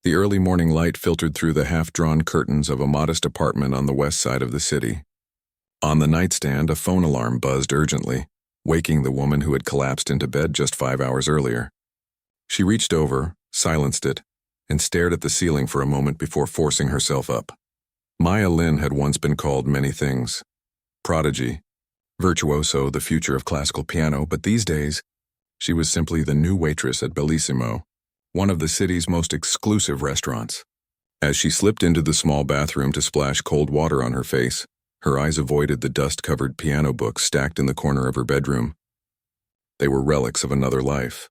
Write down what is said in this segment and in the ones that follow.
The early morning light filtered through the half-drawn curtains of a modest apartment on the west side of the city. On the nightstand, a phone alarm buzzed urgently, waking the woman who had collapsed into bed just 5 hours earlier. She reached over, silenced it, and stared at the ceiling for a moment before forcing herself up. Maya Lin had once been called many things. Prodigy, virtuoso, the future of classical piano, but these days, she was simply the new waitress at Bellissimo, one of the city's most exclusive restaurants. As she slipped into the small bathroom to splash cold water on her face, her eyes avoided the dust-covered piano books stacked in the corner of her bedroom. They were relics of another life,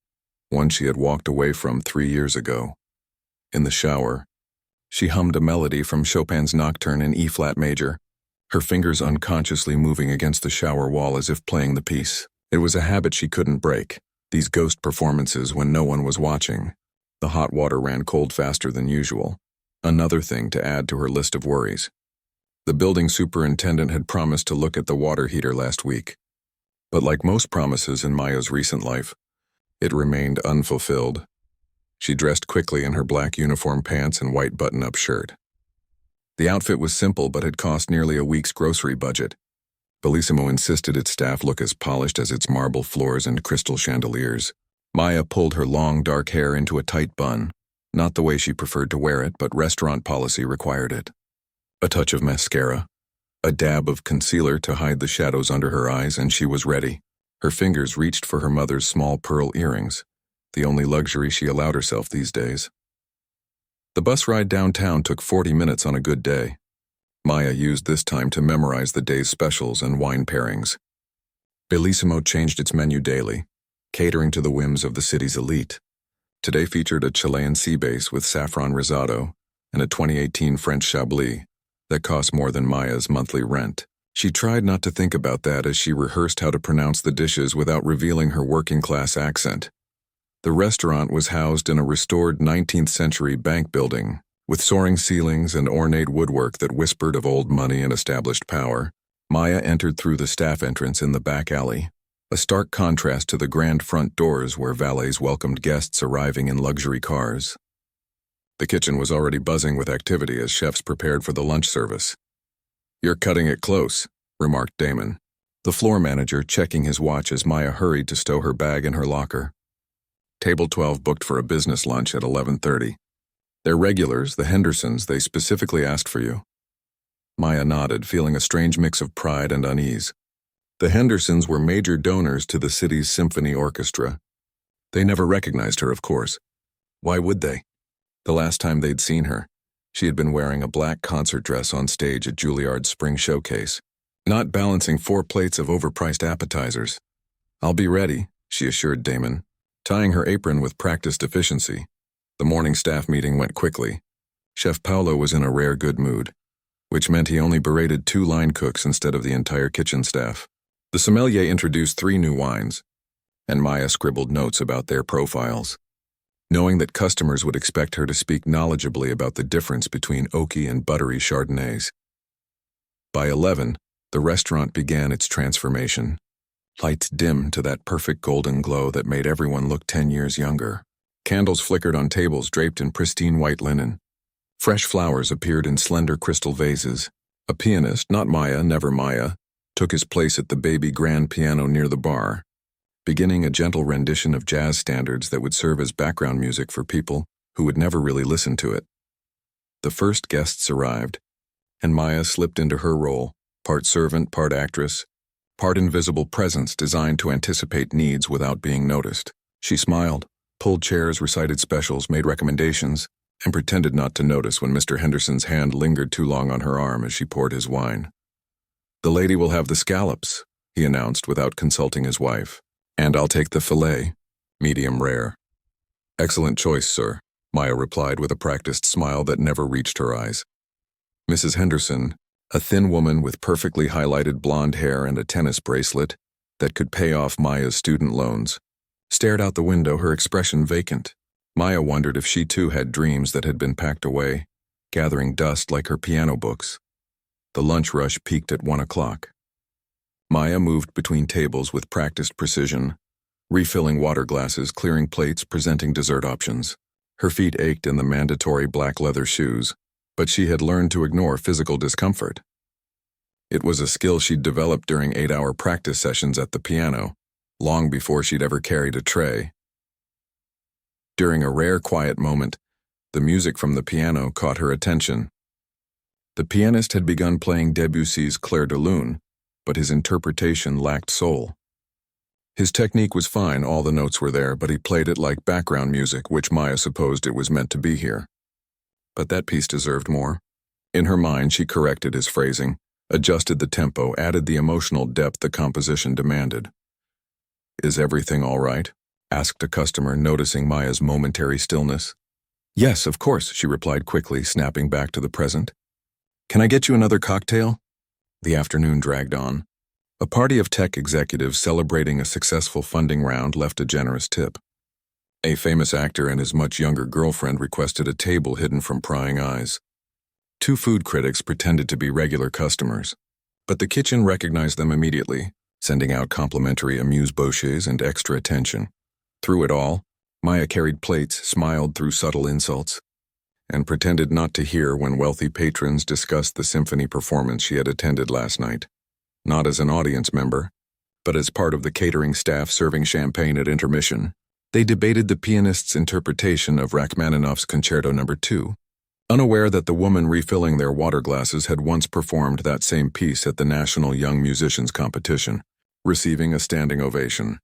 one she had walked away from 3 years ago. In the shower, she hummed a melody from Chopin's Nocturne in E-flat major, her fingers unconsciously moving against the shower wall as if playing the piece. It was a habit she couldn't break, these ghost performances when no one was watching. The hot water ran cold faster than usual, another thing to add to her list of worries. The building superintendent had promised to look at the water heater last week, but like most promises in Maya's recent life, it remained unfulfilled. She dressed quickly in her black uniform pants and white button-up shirt. The outfit was simple but had cost nearly a week's grocery budget. Bellissimo insisted its staff look as polished as its marble floors and crystal chandeliers. Maya pulled her long, dark hair into a tight bun, not the way she preferred to wear it, but restaurant policy required it. A touch of mascara, a dab of concealer to hide the shadows under her eyes, and she was ready. Her fingers reached for her mother's small pearl earrings, the only luxury she allowed herself these days. The bus ride downtown took 40 minutes on a good day. Maya used this time to memorize the day's specials and wine pairings. Bellissimo changed its menu daily, catering to the whims of the city's elite. Today featured a Chilean sea base with saffron risotto and a 2018 French Chablis that cost more than Maya's monthly rent. She tried not to think about that as she rehearsed how to pronounce the dishes without revealing her working-class accent. The restaurant was housed in a restored 19th-century bank building, with soaring ceilings and ornate woodwork that whispered of old money and established power. Maya entered through the staff entrance in the back alley, a stark contrast to the grand front doors where valets welcomed guests arriving in luxury cars. The kitchen was already buzzing with activity as chefs prepared for the lunch service. "You're cutting it close," remarked Damon, the floor manager checking his watch as Maya hurried to stow her bag in her locker. Table 12 booked for a business lunch at 11:30. "They're regulars, the Hendersons, they specifically asked for you." Maya nodded, feeling a strange mix of pride and unease. The Hendersons were major donors to the city's symphony orchestra. They never recognized her, of course. Why would they? The last time they'd seen her, she had been wearing a black concert dress on stage at Juilliard's spring showcase, not balancing 4 plates of overpriced appetizers. "I'll be ready," she assured Damon, tying her apron with practiced efficiency. The morning staff meeting went quickly. Chef Paolo was in a rare good mood, which meant he only berated 2 line cooks instead of the entire kitchen staff. The sommelier introduced 3 new wines, and Maya scribbled notes about their profiles, knowing that customers would expect her to speak knowledgeably about the difference between oaky and buttery Chardonnays. By 11, the restaurant began its transformation. Lights dimmed to that perfect golden glow that made everyone look 10 years younger. Candles flickered on tables draped in pristine white linen. Fresh flowers appeared in slender crystal vases. A pianist, not Maya, never Maya, took his place at the baby grand piano near the bar, beginning a gentle rendition of jazz standards that would serve as background music for people who would never really listen to it. The first guests arrived, and Maya slipped into her role, part servant, part actress, part invisible presence designed to anticipate needs without being noticed. She smiled, pulled chairs, recited specials, made recommendations, and pretended not to notice when Mr. Henderson's hand lingered too long on her arm as she poured his wine. "The lady will have the scallops," he announced without consulting his wife. "And I'll take the filet, medium rare." "Excellent choice, sir," Maya replied with a practiced smile that never reached her eyes. Mrs. Henderson, a thin woman with perfectly highlighted blonde hair and a tennis bracelet that could pay off Maya's student loans, stared out the window, her expression vacant. Maya wondered if she too had dreams that had been packed away, gathering dust like her piano books. The lunch rush peaked at 1 o'clock. Maya moved between tables with practiced precision, refilling water glasses, clearing plates, presenting dessert options. Her feet ached in the mandatory black leather shoes, but she had learned to ignore physical discomfort. It was a skill she'd developed during 8-hour practice sessions at the piano, long before she'd ever carried a tray. During a rare quiet moment, the music from the piano caught her attention. The pianist had begun playing Debussy's Clair de Lune, but his interpretation lacked soul. His technique was fine, all the notes were there, but he played it like background music, which Maya supposed it was meant to be here. But that piece deserved more. In her mind, she corrected his phrasing, adjusted the tempo, added the emotional depth the composition demanded. "Is everything all right?" asked a customer, noticing Maya's momentary stillness. "Yes, of course," she replied quickly, snapping back to the present. "Can I get you another cocktail?" The afternoon dragged on. A party of tech executives celebrating a successful funding round left a generous tip. A famous actor and his much younger girlfriend requested a table hidden from prying eyes. 2 food critics pretended to be regular customers, but the kitchen recognized them immediately, sending out complimentary amuse-bouches and extra attention. Through it all, Maya carried plates, smiled through subtle insults, and pretended not to hear when wealthy patrons discussed the symphony performance she had attended last night. Not as an audience member, but as part of the catering staff serving champagne at intermission, they debated the pianist's interpretation of Rachmaninoff's Concerto No. 2, unaware that the woman refilling their water glasses had once performed that same piece at the National Young Musicians Competition, receiving a standing ovation.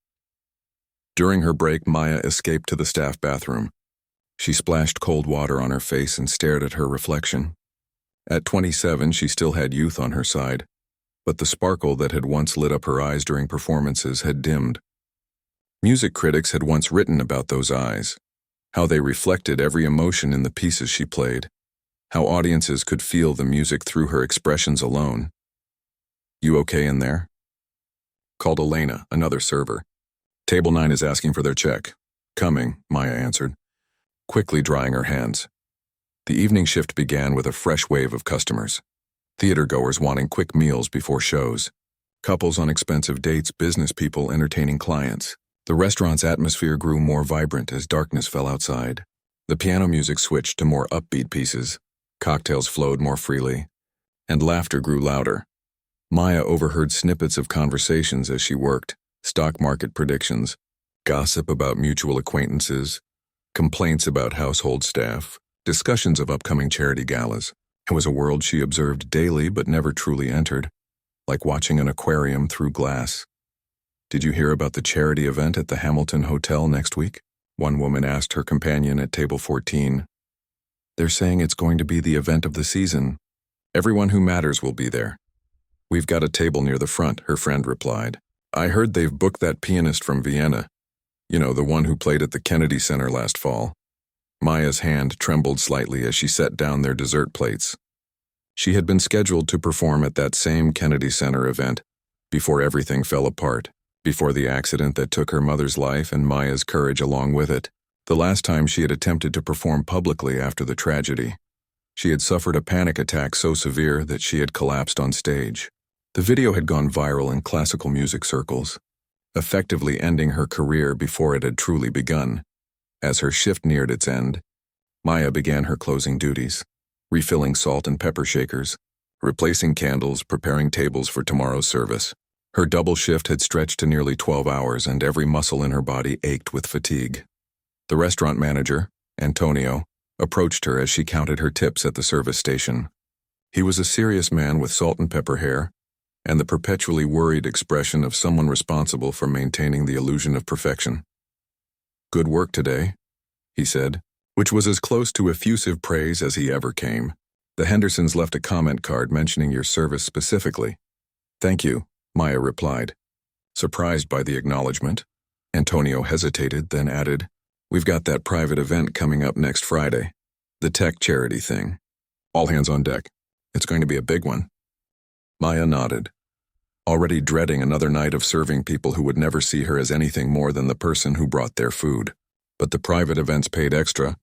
During her break, Maya escaped to the staff bathroom. She splashed cold water on her face and stared at her reflection. At 27, she still had youth on her side, but the sparkle that had once lit up her eyes during performances had dimmed. Music critics had once written about those eyes, how they reflected every emotion in the pieces she played, how audiences could feel the music through her expressions alone. "You okay in there?" called Elena, another server. "Table 9 is asking for their check." "Coming," Maya answered, quickly drying her hands. The evening shift began with a fresh wave of customers. Theater-goers wanting quick meals before shows, couples on expensive dates, business people entertaining clients. The restaurant's atmosphere grew more vibrant as darkness fell outside. The piano music switched to more upbeat pieces, cocktails flowed more freely, and laughter grew louder. Maya overheard snippets of conversations as she worked, stock market predictions, gossip about mutual acquaintances, complaints about household staff, discussions of upcoming charity galas. It was a world she observed daily but never truly entered, like watching an aquarium through glass. "Did you hear about the charity event at the Hamilton Hotel next week?" one woman asked her companion at table 14. "They're saying it's going to be the event of the season. Everyone who matters will be there." "We've got a table near the front," her friend replied. "I heard they've booked that pianist from Vienna. You know, the one who played at the Kennedy Center last fall." Maya's hand trembled slightly as she set down their dessert plates. She had been scheduled to perform at that same Kennedy Center event before everything fell apart, before the accident that took her mother's life and Maya's courage along with it. The last time she had attempted to perform publicly after the tragedy, she had suffered a panic attack so severe that she had collapsed on stage. The video had gone viral in classical music circles, effectively ending her career before it had truly begun. As her shift neared its end, Maya began her closing duties, refilling salt and pepper shakers, replacing candles, preparing tables for tomorrow's service. Her double shift had stretched to nearly 12 hours, and every muscle in her body ached with fatigue. The restaurant manager, Antonio, approached her as she counted her tips at the service station. He was a serious man with salt and pepper hair, and the perpetually worried expression of someone responsible for maintaining the illusion of perfection. "Good work today," he said, which was as close to effusive praise as he ever came. "The Hendersons left a comment card mentioning your service specifically." "Thank you," Maya replied, surprised by the acknowledgement. Antonio hesitated, then added, "We've got that private event coming up next Friday, the tech charity thing. All hands on deck. It's going to be a big one." Maya nodded, already dreading another night of serving people who would never see her as anything more than the person who brought their food. But the private events paid extra,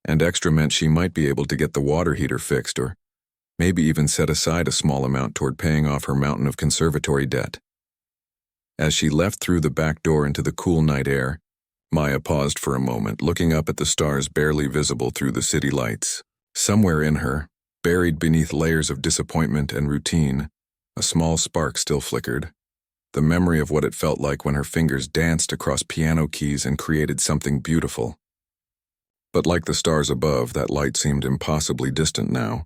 and extra meant she might be able to get the water heater fixed or maybe even set aside a small amount toward paying off her mountain of conservatory debt. As she left through the back door into the cool night air, Maya paused for a moment, looking up at the stars barely visible through the city lights. Somewhere in her, buried beneath layers of disappointment and routine, a small spark still flickered. The memory of what it felt like when her fingers danced across piano keys and created something beautiful. But like the stars above, that light seemed impossibly distant now,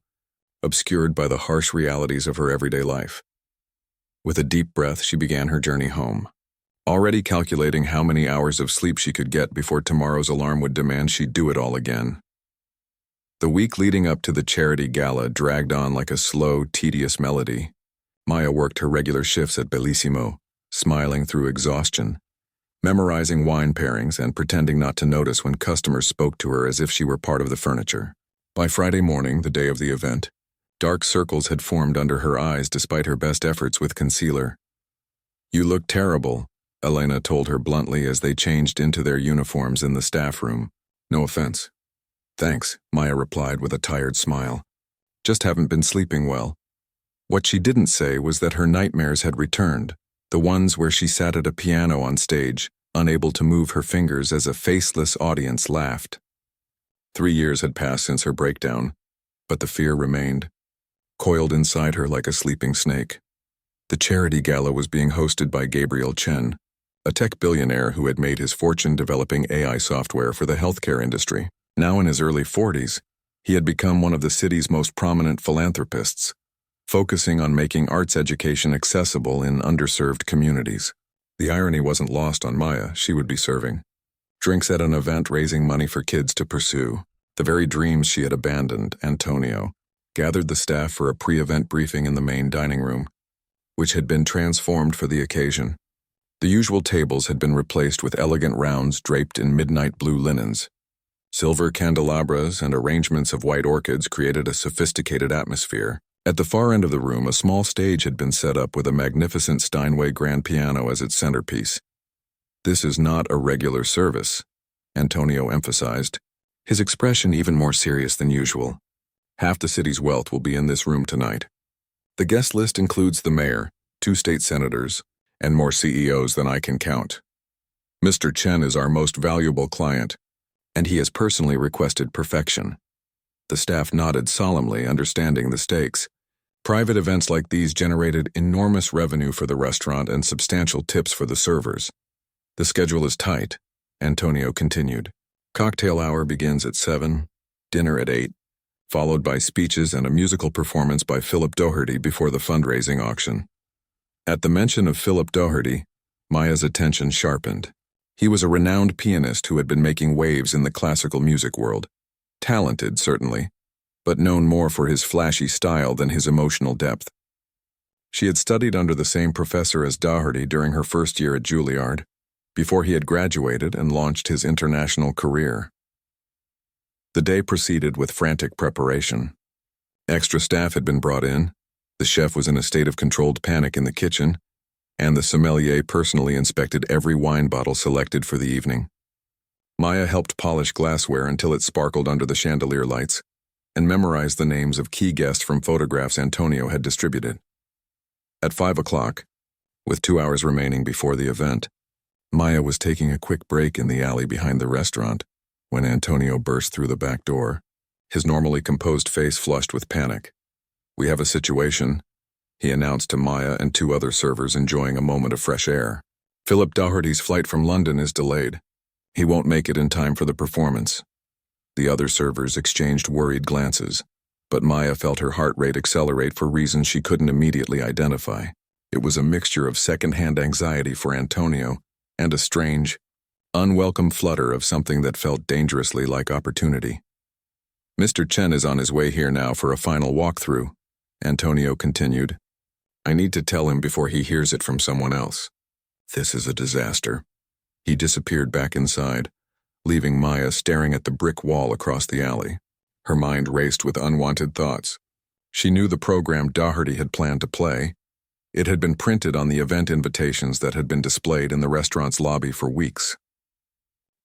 obscured by the harsh realities of her everyday life. With a deep breath, she began her journey home, already calculating how many hours of sleep she could get before tomorrow's alarm would demand she do it all again. The week leading up to the charity gala dragged on like a slow, tedious melody. Maya worked her regular shifts at Bellissimo, smiling through exhaustion, memorizing wine pairings and pretending not to notice when customers spoke to her as if she were part of the furniture. By Friday morning, the day of the event, dark circles had formed under her eyes despite her best efforts with concealer. "You look terrible," Elena told her bluntly as they changed into their uniforms in the staff room. "No offense." "Thanks," Maya replied with a tired smile. "Just haven't been sleeping well." What she didn't say was that her nightmares had returned, the ones where she sat at a piano on stage, unable to move her fingers as a faceless audience laughed. 3 years had passed since her breakdown, but the fear remained, coiled inside her like a sleeping snake. The charity gala was being hosted by Gabriel Chen, a tech billionaire who had made his fortune developing AI software for the healthcare industry. Now in his early 40s, he had become one of the city's most prominent philanthropists, focusing on making arts education accessible in underserved communities. The irony wasn't lost on Maya. She would be serving drinks at an event raising money for kids to pursue the very dreams she had abandoned. Antonio gathered the staff for a pre-event briefing in the main dining room, which had been transformed for the occasion. The usual tables had been replaced with elegant rounds draped in midnight blue linens. Silver candelabras and arrangements of white orchids created a sophisticated atmosphere. At the far end of the room, a small stage had been set up with a magnificent Steinway grand piano as its centerpiece. "This is not a regular service," Antonio emphasized, his expression even more serious than usual. "Half the city's wealth will be in this room tonight. The guest list includes the mayor, 2 state senators, and more CEOs than I can count. Mr. Chen is our most valuable client, and he has personally requested perfection." The staff nodded solemnly, understanding the stakes. Private events like these generated enormous revenue for the restaurant and substantial tips for the servers. "The schedule is tight," Antonio continued. "Cocktail hour begins at 7, dinner at 8, followed by speeches and a musical performance by Philip Doherty before the fundraising auction." At the mention of Philip Doherty, Maya's attention sharpened. He was a renowned pianist who had been making waves in the classical music world. Talented, certainly, but known more for his flashy style than his emotional depth. She had studied under the same professor as Doherty during her first year at Juilliard, before he had graduated and launched his international career. The day proceeded with frantic preparation. Extra staff had been brought in, the chef was in a state of controlled panic in the kitchen, and the sommelier personally inspected every wine bottle selected for the evening. Maya helped polish glassware until it sparkled under the chandelier lights, and memorized the names of key guests from photographs Antonio had distributed. At 5 o'clock, with 2 hours remaining before the event, Maya was taking a quick break in the alley behind the restaurant when Antonio burst through the back door, his normally composed face flushed with panic. "We have a situation," he announced to Maya and 2 other servers enjoying a moment of fresh air. "Philip Doherty's flight from London is delayed. He won't make it in time for the performance." The other servers exchanged worried glances, but Maya felt her heart rate accelerate for reasons she couldn't immediately identify. It was a mixture of second-hand anxiety for Antonio and a strange, unwelcome flutter of something that felt dangerously like opportunity. "Mr. Chen is on his way here now for a final walkthrough," Antonio continued. "I need to tell him before he hears it from someone else." This is a disaster. He disappeared back inside, leaving Maya staring at the brick wall across the alley. Her mind raced with unwanted thoughts. She knew the program Doherty had planned to play. It had been printed on the event invitations that had been displayed in the restaurant's lobby for weeks.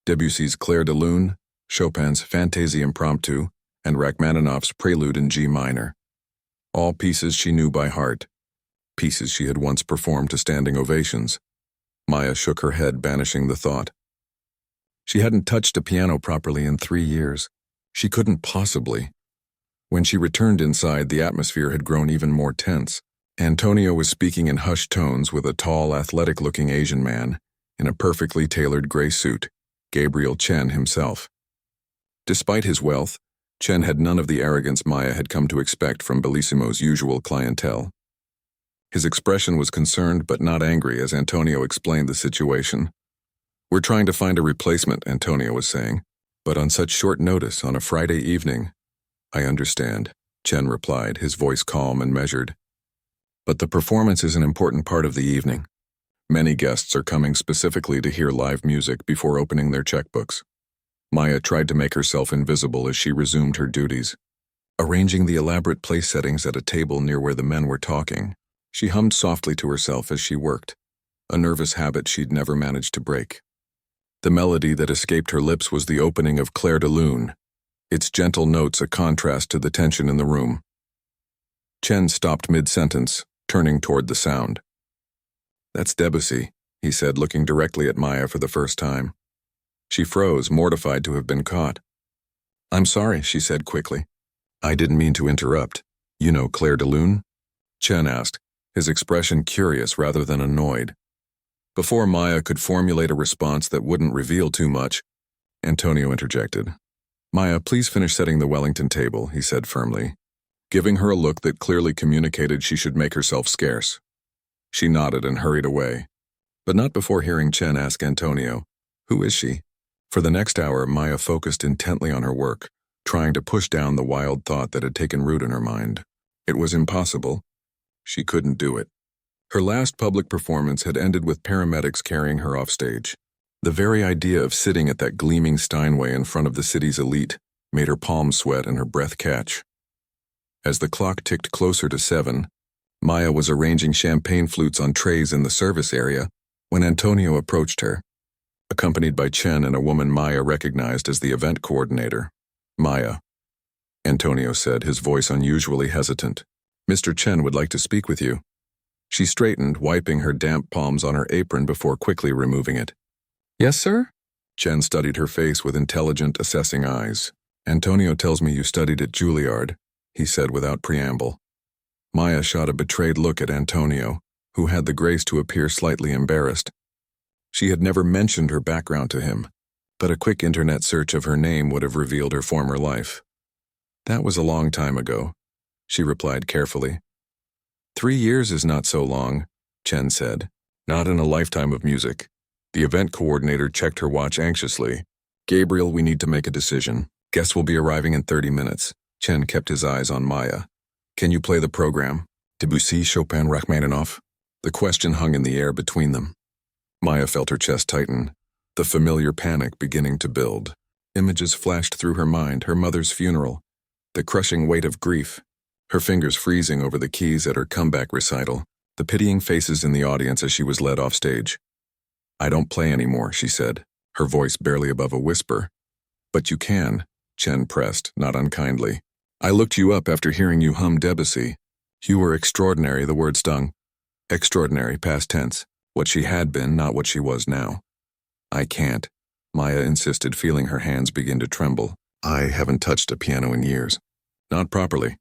Debussy's Clair de Lune, Chopin's Fantaisie Impromptu, and Rachmaninoff's Prelude in G minor. All pieces she knew by heart, pieces she had once performed to standing ovations. Maya shook her head, banishing the thought. She hadn't touched a piano properly in 3 years. She couldn't possibly. When she returned inside, the atmosphere had grown even more tense. Antonio was speaking in hushed tones with a tall, athletic-looking Asian man in a perfectly tailored gray suit, Gabriel Chen himself. Despite his wealth, Chen had none of the arrogance Maya had come to expect from Bellissimo's usual clientele. His expression was concerned but not angry as Antonio explained the situation. "We're trying to find a replacement," Antonio was saying, "but on such short notice on a Friday evening." "I understand," Chen replied, his voice calm and measured. "But the performance is an important part of the evening. Many guests are coming specifically to hear live music before opening their checkbooks." Maya tried to make herself invisible as she resumed her duties. Arranging the elaborate place settings at a table near where the men were talking, she hummed softly to herself as she worked, a nervous habit she'd never managed to break. The melody that escaped her lips was the opening of Clair de Lune, its gentle notes a contrast to the tension in the room. Chen stopped mid-sentence, turning toward the sound. "That's Debussy," he said, looking directly at Maya for the first time. She froze, mortified to have been caught. "I'm sorry," she said quickly. "I didn't mean to interrupt. You know Clair de Lune?" Chen asked, his expression curious rather than annoyed. Before Maya could formulate a response that wouldn't reveal too much, Antonio interjected. "Maya, please finish setting the Wellington table," he said firmly, giving her a look that clearly communicated she should make herself scarce. She nodded and hurried away, but not before hearing Chen ask Antonio, "Who is she?" For the next hour, Maya focused intently on her work, trying to push down the wild thought that had taken root in her mind. It was impossible. She couldn't do it. Her last public performance had ended with paramedics carrying her off stage. The very idea of sitting at that gleaming Steinway in front of the city's elite made her palms sweat and her breath catch. As the clock ticked closer to 7, Maya was arranging champagne flutes on trays in the service area when Antonio approached her, accompanied by Chen and a woman Maya recognized as the event coordinator. "Maya," Antonio said, his voice unusually hesitant. "Mr. Chen would like to speak with you." She straightened, wiping her damp palms on her apron before quickly removing it. "Yes, sir?" Chen studied her face with intelligent, assessing eyes. "Antonio tells me you studied at Juilliard," he said without preamble. Maya shot a betrayed look at Antonio, who had the grace to appear slightly embarrassed. She had never mentioned her background to him, but a quick internet search of her name would have revealed her former life. "That was a long time ago," she replied carefully. 3 years is not so long," Chen said. "Not in a lifetime of music." The event coordinator checked her watch anxiously. "Gabriel, we need to make a decision. Guests will be arriving in 30 minutes. Chen kept his eyes on Maya. "Can you play the program? Debussy, Chopin, Rachmaninoff?" The question hung in the air between them. Maya felt her chest tighten, the familiar panic beginning to build. Images flashed through her mind, her mother's funeral, the crushing weight of grief, her fingers freezing over the keys at her comeback recital, the pitying faces in the audience as she was led off stage. "I don't play anymore," she said, her voice barely above a whisper. "But you can," Chen pressed, not unkindly. "I looked you up after hearing you hum Debussy. You were extraordinary," the word stung. Extraordinary, past tense. What she had been, not what she was now. "I can't," Maya insisted, feeling her hands begin to tremble. "I haven't touched a piano in years." "Not properly."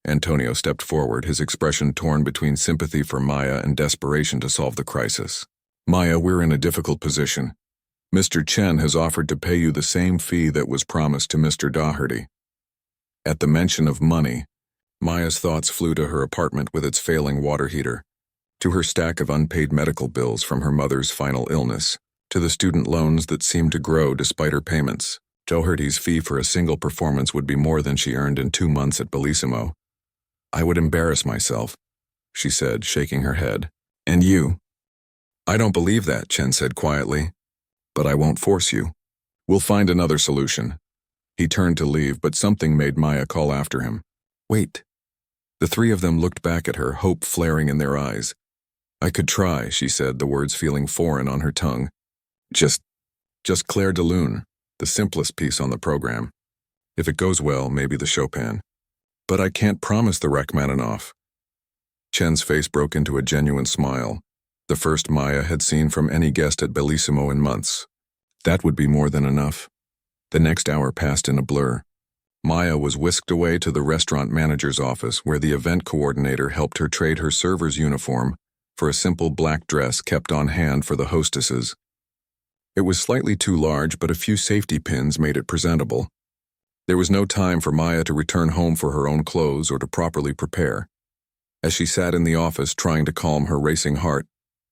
Antonio stepped forward, his expression torn between sympathy for Maya and desperation to solve the crisis. "Maya, we're in a difficult position. Mr. Chen has offered to pay you the same fee that was promised to Mr. Daugherty." At the mention of money, Maya's thoughts flew to her apartment with its failing water heater, to her stack of unpaid medical bills from her mother's final illness, to the student loans that seemed to grow despite her payments. Daugherty's fee for a single performance would be more than she earned in 2 months at Bellissimo. "I would embarrass myself," she said, shaking her head. "And you?" "I don't believe that," Chen said quietly. "But I won't force you. We'll find another solution." He turned to leave, but something made Maya call after him. "Wait." The three of them looked back at her, hope flaring in their eyes. "I could try," she said, the words feeling foreign on her tongue. Just Clair de Lune, the simplest piece on the program. If it goes well, maybe the Chopin. But I can't promise the Rachmaninoff." Chen's face broke into a genuine smile, the first Maya had seen from any guest at Bellissimo in months. That would be more than enough. The next hour passed in a blur. Maya was whisked away to the restaurant manager's office where the event coordinator helped her trade her server's uniform for a simple black dress kept on hand for the hostesses. It was slightly too large, but a few safety pins made it presentable. There was no time for Maya to return home for her own clothes or to properly prepare. As she sat in the office trying to calm her racing heart,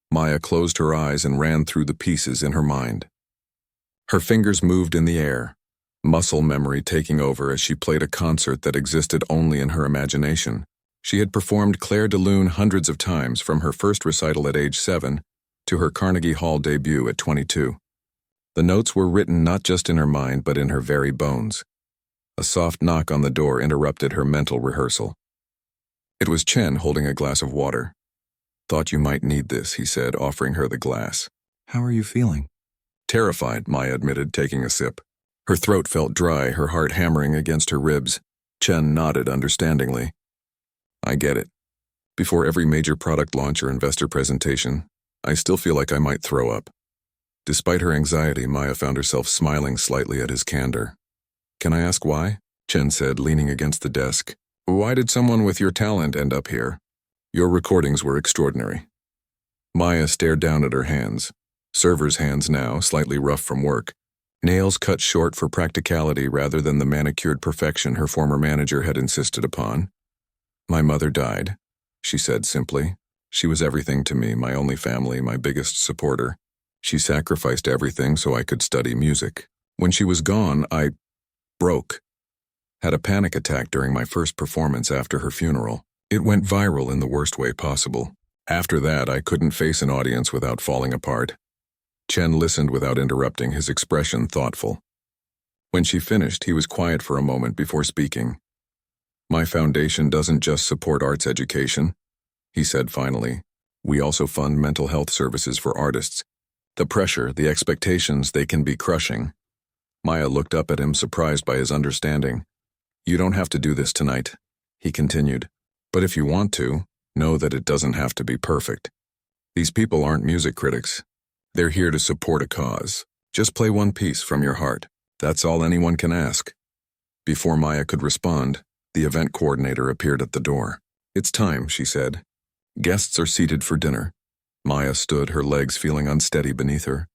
Maya closed her eyes and ran through the pieces in her mind. Her fingers moved in the air, muscle memory taking over as she played a concert that existed only in her imagination. She had performed Claire de Lune hundreds of times, from her first recital at age 7 to her Carnegie Hall debut at 22. The notes were written not just in her mind but in her very bones. A soft knock on the door interrupted her mental rehearsal. It was Chen holding a glass of water. "Thought you might need this," he said, offering her the glass. "How are you feeling?" "Terrified," Maya admitted, taking a sip. Her throat felt dry, her heart hammering against her ribs. Chen nodded understandingly. "I get it. Before every major product launch or investor presentation, I still feel like I might throw up." Despite her anxiety, Maya found herself smiling slightly at his candor. "Can I ask why?" Chen said, leaning against the desk. "Why did someone with your talent end up here? Your recordings were extraordinary." Maya stared down at her hands. Server's hands now, slightly rough from work. Nails cut short for practicality rather than the manicured perfection her former manager had insisted upon. "My mother died," she said simply. "She was everything to me, my only family, my biggest supporter. She sacrificed everything so I could study music. When she was gone, I broke. Had a panic attack during my first performance after her funeral. It went viral in the worst way possible. After that, I couldn't face an audience without falling apart." Chen listened without interrupting, his expression thoughtful. When she finished, he was quiet for a moment before speaking. "My foundation doesn't just support arts education," he said finally. "We also fund mental health services for artists. The pressure, the expectations, they can be crushing." Maya looked up at him, surprised by his understanding. "You don't have to do this tonight," he continued. "But if you want to, know that it doesn't have to be perfect. These people aren't music critics. They're here to support a cause. Just play one piece from your heart. That's all anyone can ask." Before Maya could respond, the event coordinator appeared at the door. "It's time," she said. "Guests are seated for dinner." Maya stood, her legs feeling unsteady beneath her.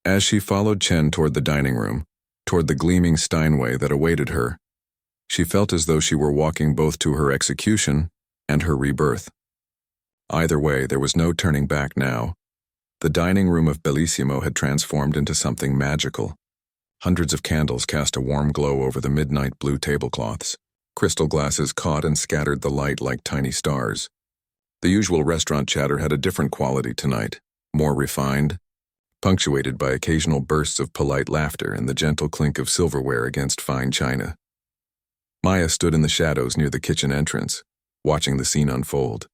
As she followed Chen toward the dining room, toward the gleaming Steinway that awaited her, she felt as though she were walking both to her execution and her rebirth. Either way, there was no turning back now. The dining room of Bellissimo had transformed into something magical. Hundreds of candles cast a warm glow over the midnight blue tablecloths. Crystal glasses caught and scattered the light like tiny stars. The usual restaurant chatter had a different quality tonight, more refined, punctuated by occasional bursts of polite laughter and the gentle clink of silverware against fine china. Maya stood in the shadows near the kitchen entrance, watching the scene unfold.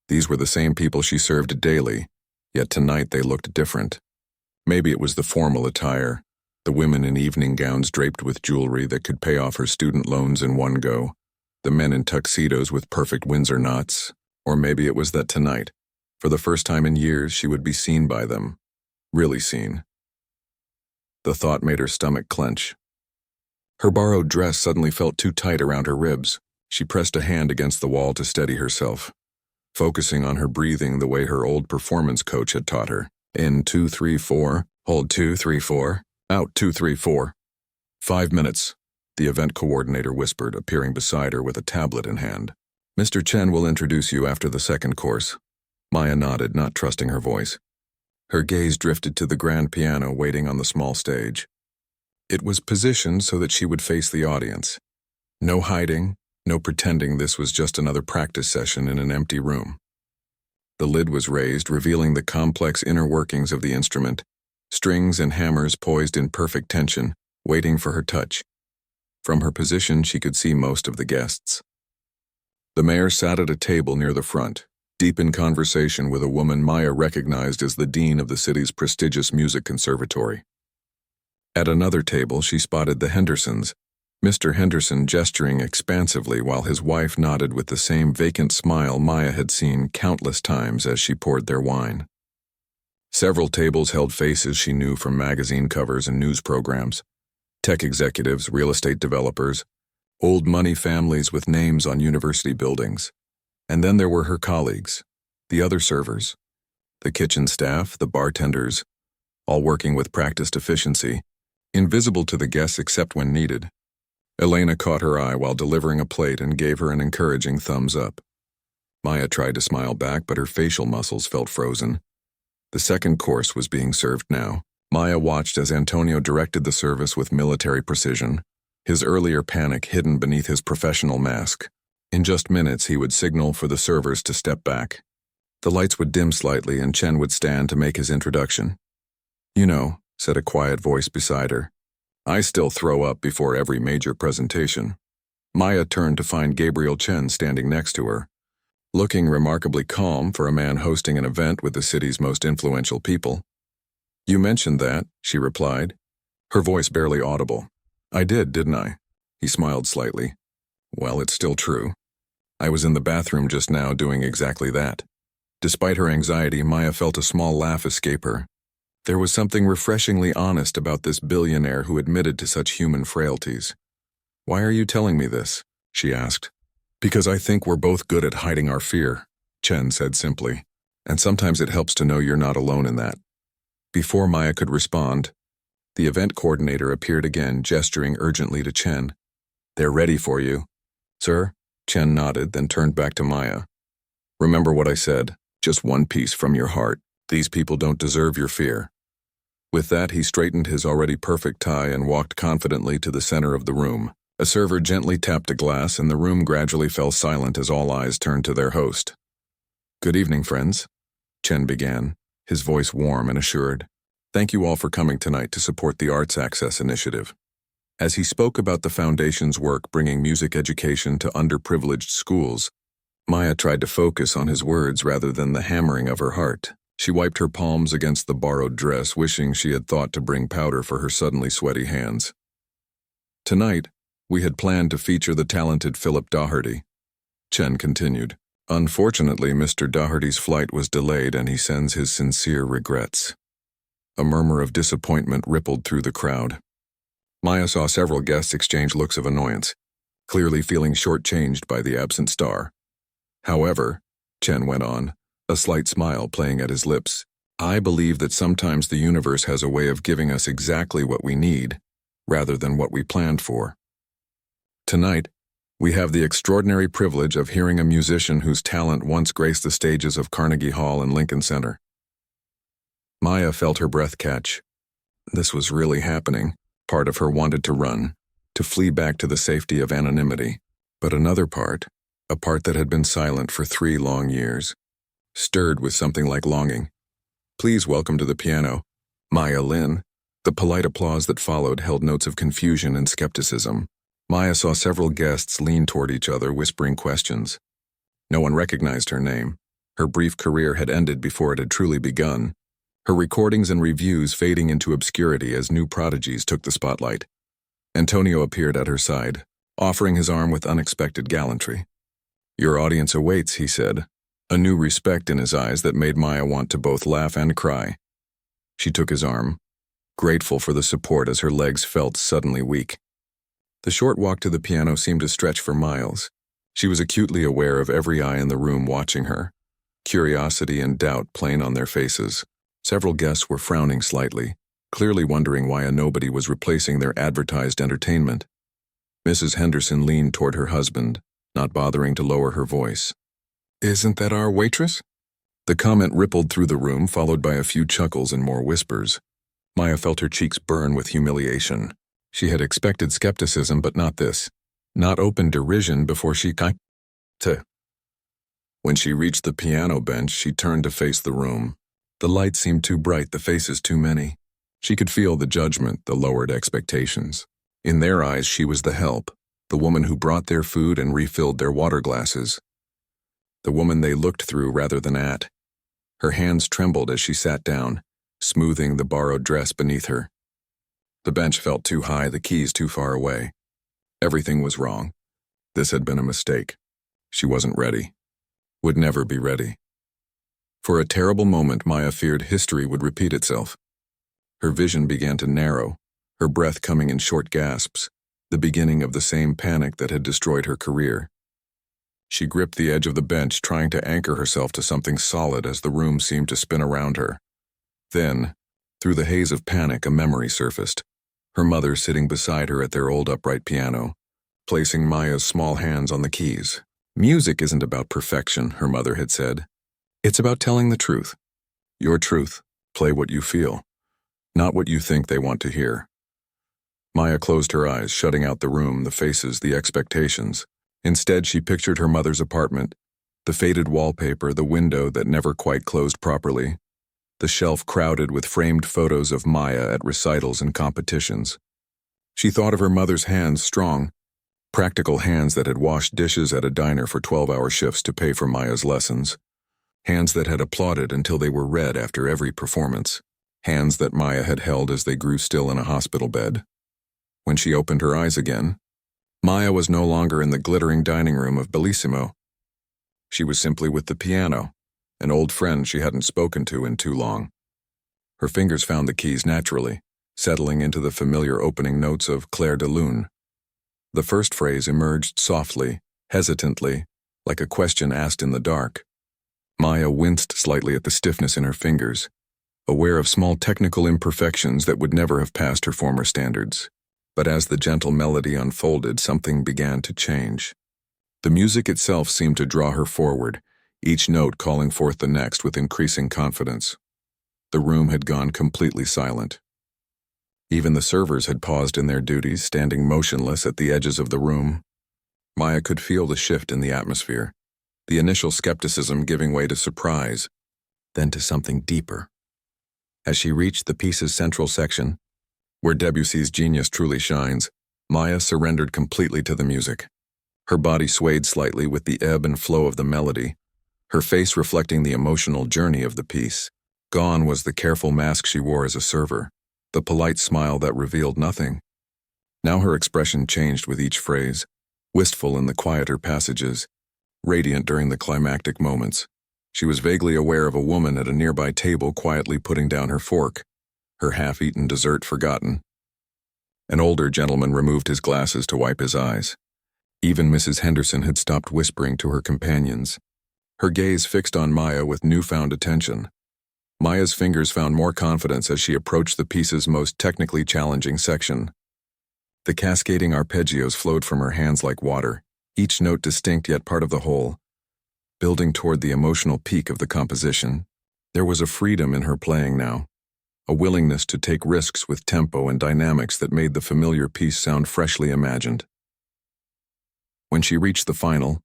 These were the same people she served daily, yet tonight they looked different. Maybe it was the formal attire, the women in evening gowns draped with jewelry that could pay off her student loans in one go, the men in tuxedos with perfect Windsor knots, or maybe it was that tonight, for the first time in years, she would be seen by them, really seen. The thought made her stomach clench. Her borrowed dress suddenly felt too tight around her ribs. She pressed a hand against the wall to steady herself, focusing on her breathing the way her old performance coach had taught her. In 2, 3, 4, hold 2, 3, 4, out 2, 3, 4. 5 minutes, the event coordinator whispered, appearing beside her with a tablet in hand. "Mr. Chen will introduce you after the second course." Maya nodded, not trusting her voice. Her gaze drifted to the grand piano waiting on the small stage. It was positioned so that she would face the audience. No hiding, no pretending this was just another practice session in an empty room. The lid was raised, revealing the complex inner workings of the instrument, strings and hammers poised in perfect tension, waiting for her touch. From her position, she could see most of the guests. The mayor sat at a table near the front, deep in conversation with a woman Maya recognized as the dean of the city's prestigious music conservatory. At another table, she spotted the Hendersons, Mr. Henderson gesturing expansively while his wife nodded with the same vacant smile Maya had seen countless times as she poured their wine. Several tables held faces she knew from magazine covers and news programs. Tech executives, real estate developers, old money families with names on university buildings. And then there were her colleagues, the other servers, the kitchen staff, the bartenders, all working with practiced efficiency, invisible to the guests except when needed. Elena caught her eye while delivering a plate and gave her an encouraging thumbs up. Maya tried to smile back, but her facial muscles felt frozen. The second course was being served now. Maya watched as Antonio directed the service with military precision, his earlier panic hidden beneath his professional mask. In just minutes, he would signal for the servers to step back. The lights would dim slightly and Chen would stand to make his introduction. "You know," said a quiet voice beside her, "I still throw up before every major presentation." Maya turned to find Gabriel Chen standing next to her, looking remarkably calm for a man hosting an event with the city's most influential people. "You mentioned that," she replied, her voice barely audible. "I did, didn't I?" He smiled slightly. "Well, it's still true. I was in the bathroom just now doing exactly that." Despite her anxiety, Maya felt a small laugh escape her. There was something refreshingly honest about this billionaire who admitted to such human frailties. "Why are you telling me this?" she asked. "Because I think we're both good at hiding our fear," Chen said simply, "and sometimes it helps to know you're not alone in that." Before Maya could respond, the event coordinator appeared again, gesturing urgently to Chen. "They're ready for you." "Sir?" Chen nodded, then turned back to Maya. "Remember what I said, just one piece from your heart. These people don't deserve your fear." With that, he straightened his already perfect tie and walked confidently to the center of the room. A server gently tapped a glass and the room gradually fell silent as all eyes turned to their host. "Good evening, friends," Chen began, his voice warm and assured. "Thank you all for coming tonight to support the Arts Access Initiative." As he spoke about the Foundation's work bringing music education to underprivileged schools, Maya tried to focus on his words rather than the hammering of her heart. She wiped her palms against the borrowed dress, wishing she had thought to bring powder for her suddenly sweaty hands. "Tonight, we had planned to feature the talented Philip Doherty," Chen continued. "Unfortunately, Mr. Doherty's flight was delayed and he sends his sincere regrets." A murmur of disappointment rippled through the crowd. Maya saw several guests exchange looks of annoyance, clearly feeling shortchanged by the absent star. "However," Chen went on, a slight smile playing at his lips, "I believe that sometimes the universe has a way of giving us exactly what we need, rather than what we planned for. Tonight, we have the extraordinary privilege of hearing a musician whose talent once graced the stages of Carnegie Hall and Lincoln Center." Maya felt her breath catch. This was really happening. Part of her wanted to run, to flee back to the safety of anonymity. But another part, a part that had been silent for 3 long years, stirred with something like longing. "Please welcome to the piano, Maya Lin." The polite applause that followed held notes of confusion and skepticism. Maya saw several guests lean toward each other, whispering questions. No one recognized her name. Her brief career had ended before it had truly begun, her recordings and reviews fading into obscurity as new prodigies took the spotlight. Antonio appeared at her side, offering his arm with unexpected gallantry. "Your audience awaits," he said, a new respect in his eyes that made Maya want to both laugh and cry. She took his arm, grateful for the support as her legs felt suddenly weak. The short walk to the piano seemed to stretch for miles. She was acutely aware of every eye in the room watching her, curiosity and doubt plain on their faces. Several guests were frowning slightly, clearly wondering why a nobody was replacing their advertised entertainment. Mrs. Henderson leaned toward her husband, not bothering to lower her voice. "Isn't that our waitress?" The comment rippled through the room, followed by a few chuckles and more whispers. Maya felt her cheeks burn with humiliation. She had expected skepticism, but not this. Not open derision before she to. When she reached the piano bench, she turned to face the room. The light seemed too bright, the faces too many. She could feel the judgment, the lowered expectations. In their eyes, she was the help, the woman who brought their food and refilled their water glasses. The woman they looked through rather than at. Her hands trembled as she sat down, smoothing the borrowed dress beneath her. The bench felt too high, the keys too far away. Everything was wrong. This had been a mistake. She wasn't ready. Would never be ready. For a terrible moment, Maya feared history would repeat itself. Her vision began to narrow, her breath coming in short gasps, the beginning of the same panic that had destroyed her career. She gripped the edge of the bench, trying to anchor herself to something solid as the room seemed to spin around her. Then, through the haze of panic, a memory surfaced. Her mother sitting beside her at their old upright piano, placing Maya's small hands on the keys. "Music isn't about perfection," her mother had said. "It's about telling the truth. Your truth. Play what you feel, not what you think they want to hear." Maya closed her eyes, shutting out the room, the faces, the expectations. Instead, she pictured her mother's apartment, the faded wallpaper, the window that never quite closed properly, the shelf crowded with framed photos of Maya at recitals and competitions. She thought of her mother's hands, strong, practical hands that had washed dishes at a diner for 12-hour shifts to pay for Maya's lessons. Hands that had applauded until they were red after every performance. Hands that Maya had held as they grew still in a hospital bed. When she opened her eyes again, Maya was no longer in the glittering dining room of Bellissimo. She was simply with the piano, an old friend she hadn't spoken to in too long. Her fingers found the keys naturally, settling into the familiar opening notes of Clair de Lune. The first phrase emerged softly, hesitantly, like a question asked in the dark. Maya winced slightly at the stiffness in her fingers, aware of small technical imperfections that would never have passed her former standards. But as the gentle melody unfolded, something began to change. The music itself seemed to draw her forward, each note calling forth the next with increasing confidence. The room had gone completely silent. Even the servers had paused in their duties, standing motionless at the edges of the room. Maya could feel the shift in the atmosphere, the initial skepticism giving way to surprise, then to something deeper. As she reached the piece's central section, where Debussy's genius truly shines, Maya surrendered completely to the music. Her body swayed slightly with the ebb and flow of the melody, her face reflecting the emotional journey of the piece. Gone was the careful mask she wore as a server, the polite smile that revealed nothing. Now her expression changed with each phrase, wistful in the quieter passages, radiant during the climactic moments. She was vaguely aware of a woman at a nearby table quietly putting down her fork, her half-eaten dessert forgotten. An older gentleman removed his glasses to wipe his eyes. Even Mrs. Henderson had stopped whispering to her companions, her gaze fixed on Maya with newfound attention. Maya's fingers found more confidence as she approached the piece's most technically challenging section. The cascading arpeggios flowed from her hands like water, each note distinct yet part of the whole. Building toward the emotional peak of the composition, there was a freedom in her playing now, a willingness to take risks with tempo and dynamics that made the familiar piece sound freshly imagined. When she reached the final,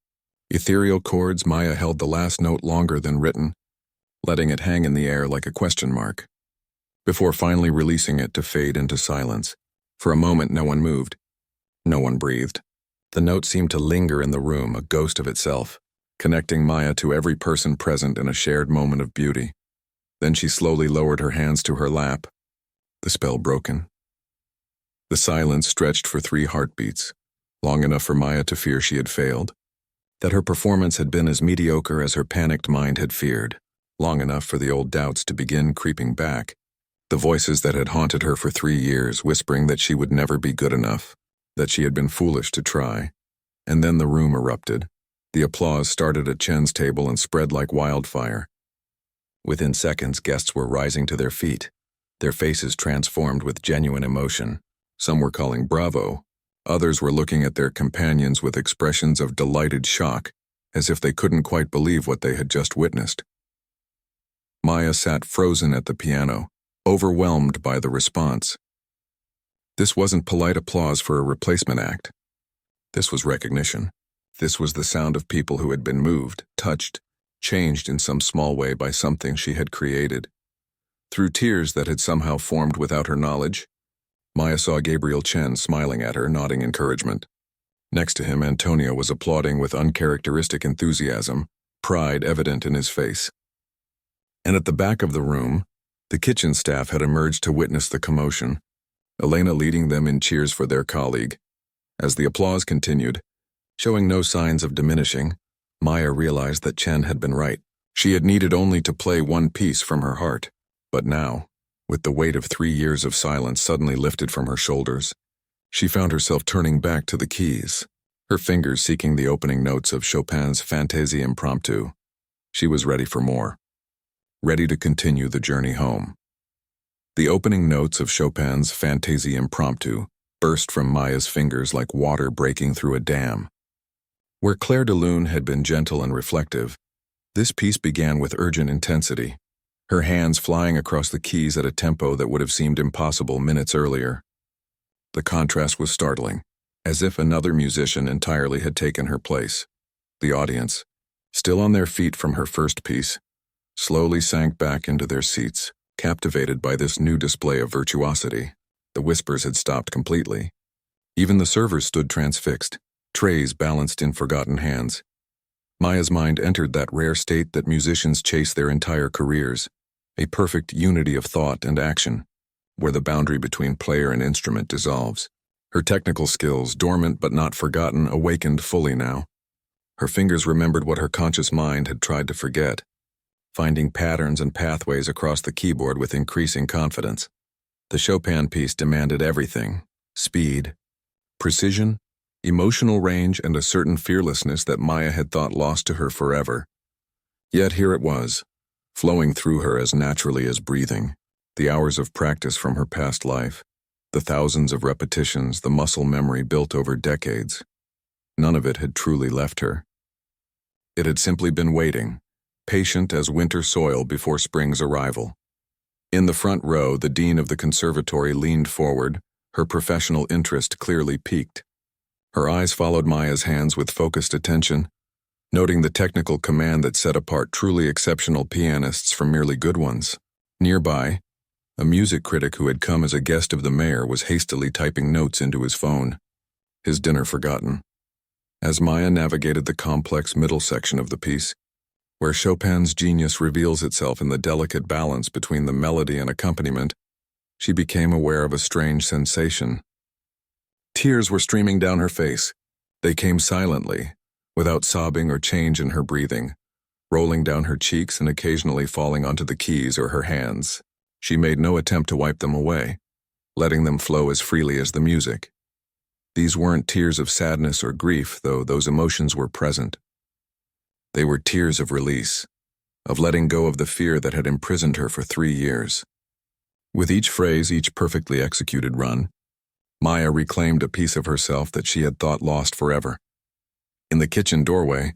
ethereal chords, Maya held the last note longer than written, letting it hang in the air like a question mark, before finally releasing it to fade into silence. For a moment, no one moved. No one breathed. The note seemed to linger in the room, a ghost of itself, connecting Maya to every person present in a shared moment of beauty. Then she slowly lowered her hands to her lap, the spell broken. The silence stretched for 3 heartbeats, long enough for Maya to fear she had failed, that her performance had been as mediocre as her panicked mind had feared, long enough for the old doubts to begin creeping back, the voices that had haunted her for 3 years whispering that she would never be good enough, that she had been foolish to try. And then the room erupted. The applause started at Chen's table and spread like wildfire. Within seconds, guests were rising to their feet, their faces transformed with genuine emotion. Some were calling bravo. Others were looking at their companions with expressions of delighted shock, as if they couldn't quite believe what they had just witnessed. Maya sat frozen at the piano, overwhelmed by the response. This wasn't polite applause for a replacement act. This was recognition. This was the sound of people who had been moved, touched, changed in some small way by something she had created. Through tears that had somehow formed without her knowledge, Maya saw Gabriel Chen smiling at her, nodding encouragement. Next to him, Antonio was applauding with uncharacteristic enthusiasm, pride evident in his face. And at the back of the room, the kitchen staff had emerged to witness the commotion, Elena leading them in cheers for their colleague. As the applause continued, showing no signs of diminishing, Maya realized that Chen had been right. She had needed only to play one piece from her heart, but now, with the weight of 3 years of silence suddenly lifted from her shoulders, she found herself turning back to the keys, her fingers seeking the opening notes of Chopin's Fantaisie Impromptu. She was ready for more, ready to continue the journey home. The opening notes of Chopin's Fantaisie Impromptu burst from Maya's fingers like water breaking through a dam. Where Claire de Lune had been gentle and reflective, this piece began with urgent intensity, her hands flying across the keys at a tempo that would have seemed impossible minutes earlier. The contrast was startling, as if another musician entirely had taken her place. The audience, still on their feet from her first piece, slowly sank back into their seats, captivated by this new display of virtuosity. The whispers had stopped completely. Even the servers stood transfixed, trays balanced in forgotten hands. Maya's mind entered that rare state that musicians chase their entire careers, a perfect unity of thought and action, where the boundary between player and instrument dissolves. Her technical skills, dormant but not forgotten, awakened fully now. Her fingers remembered what her conscious mind had tried to forget, finding patterns and pathways across the keyboard with increasing confidence. The Chopin piece demanded everything: speed, precision, emotional range, and a certain fearlessness that Maya had thought lost to her forever. Yet here it was, flowing through her as naturally as breathing, the hours of practice from her past life, the thousands of repetitions, the muscle memory built over decades. None of it had truly left her. It had simply been waiting, patient as winter soil before spring's arrival. In the front row, the dean of the conservatory leaned forward, her professional interest clearly piqued. Her eyes followed Maya's hands with focused attention, noting the technical command that set apart truly exceptional pianists from merely good ones. Nearby, a music critic who had come as a guest of the mayor was hastily typing notes into his phone, his dinner forgotten. As Maya navigated the complex middle section of the piece, where Chopin's genius reveals itself in the delicate balance between the melody and accompaniment, she became aware of a strange sensation. Tears were streaming down her face. They came silently, without sobbing or change in her breathing, rolling down her cheeks and occasionally falling onto the keys or her hands. She made no attempt to wipe them away, letting them flow as freely as the music. These weren't tears of sadness or grief, though those emotions were present. They were tears of release, of letting go of the fear that had imprisoned her for 3 years. With each phrase, each perfectly executed run, Maya reclaimed a piece of herself that she had thought lost forever. In the kitchen doorway,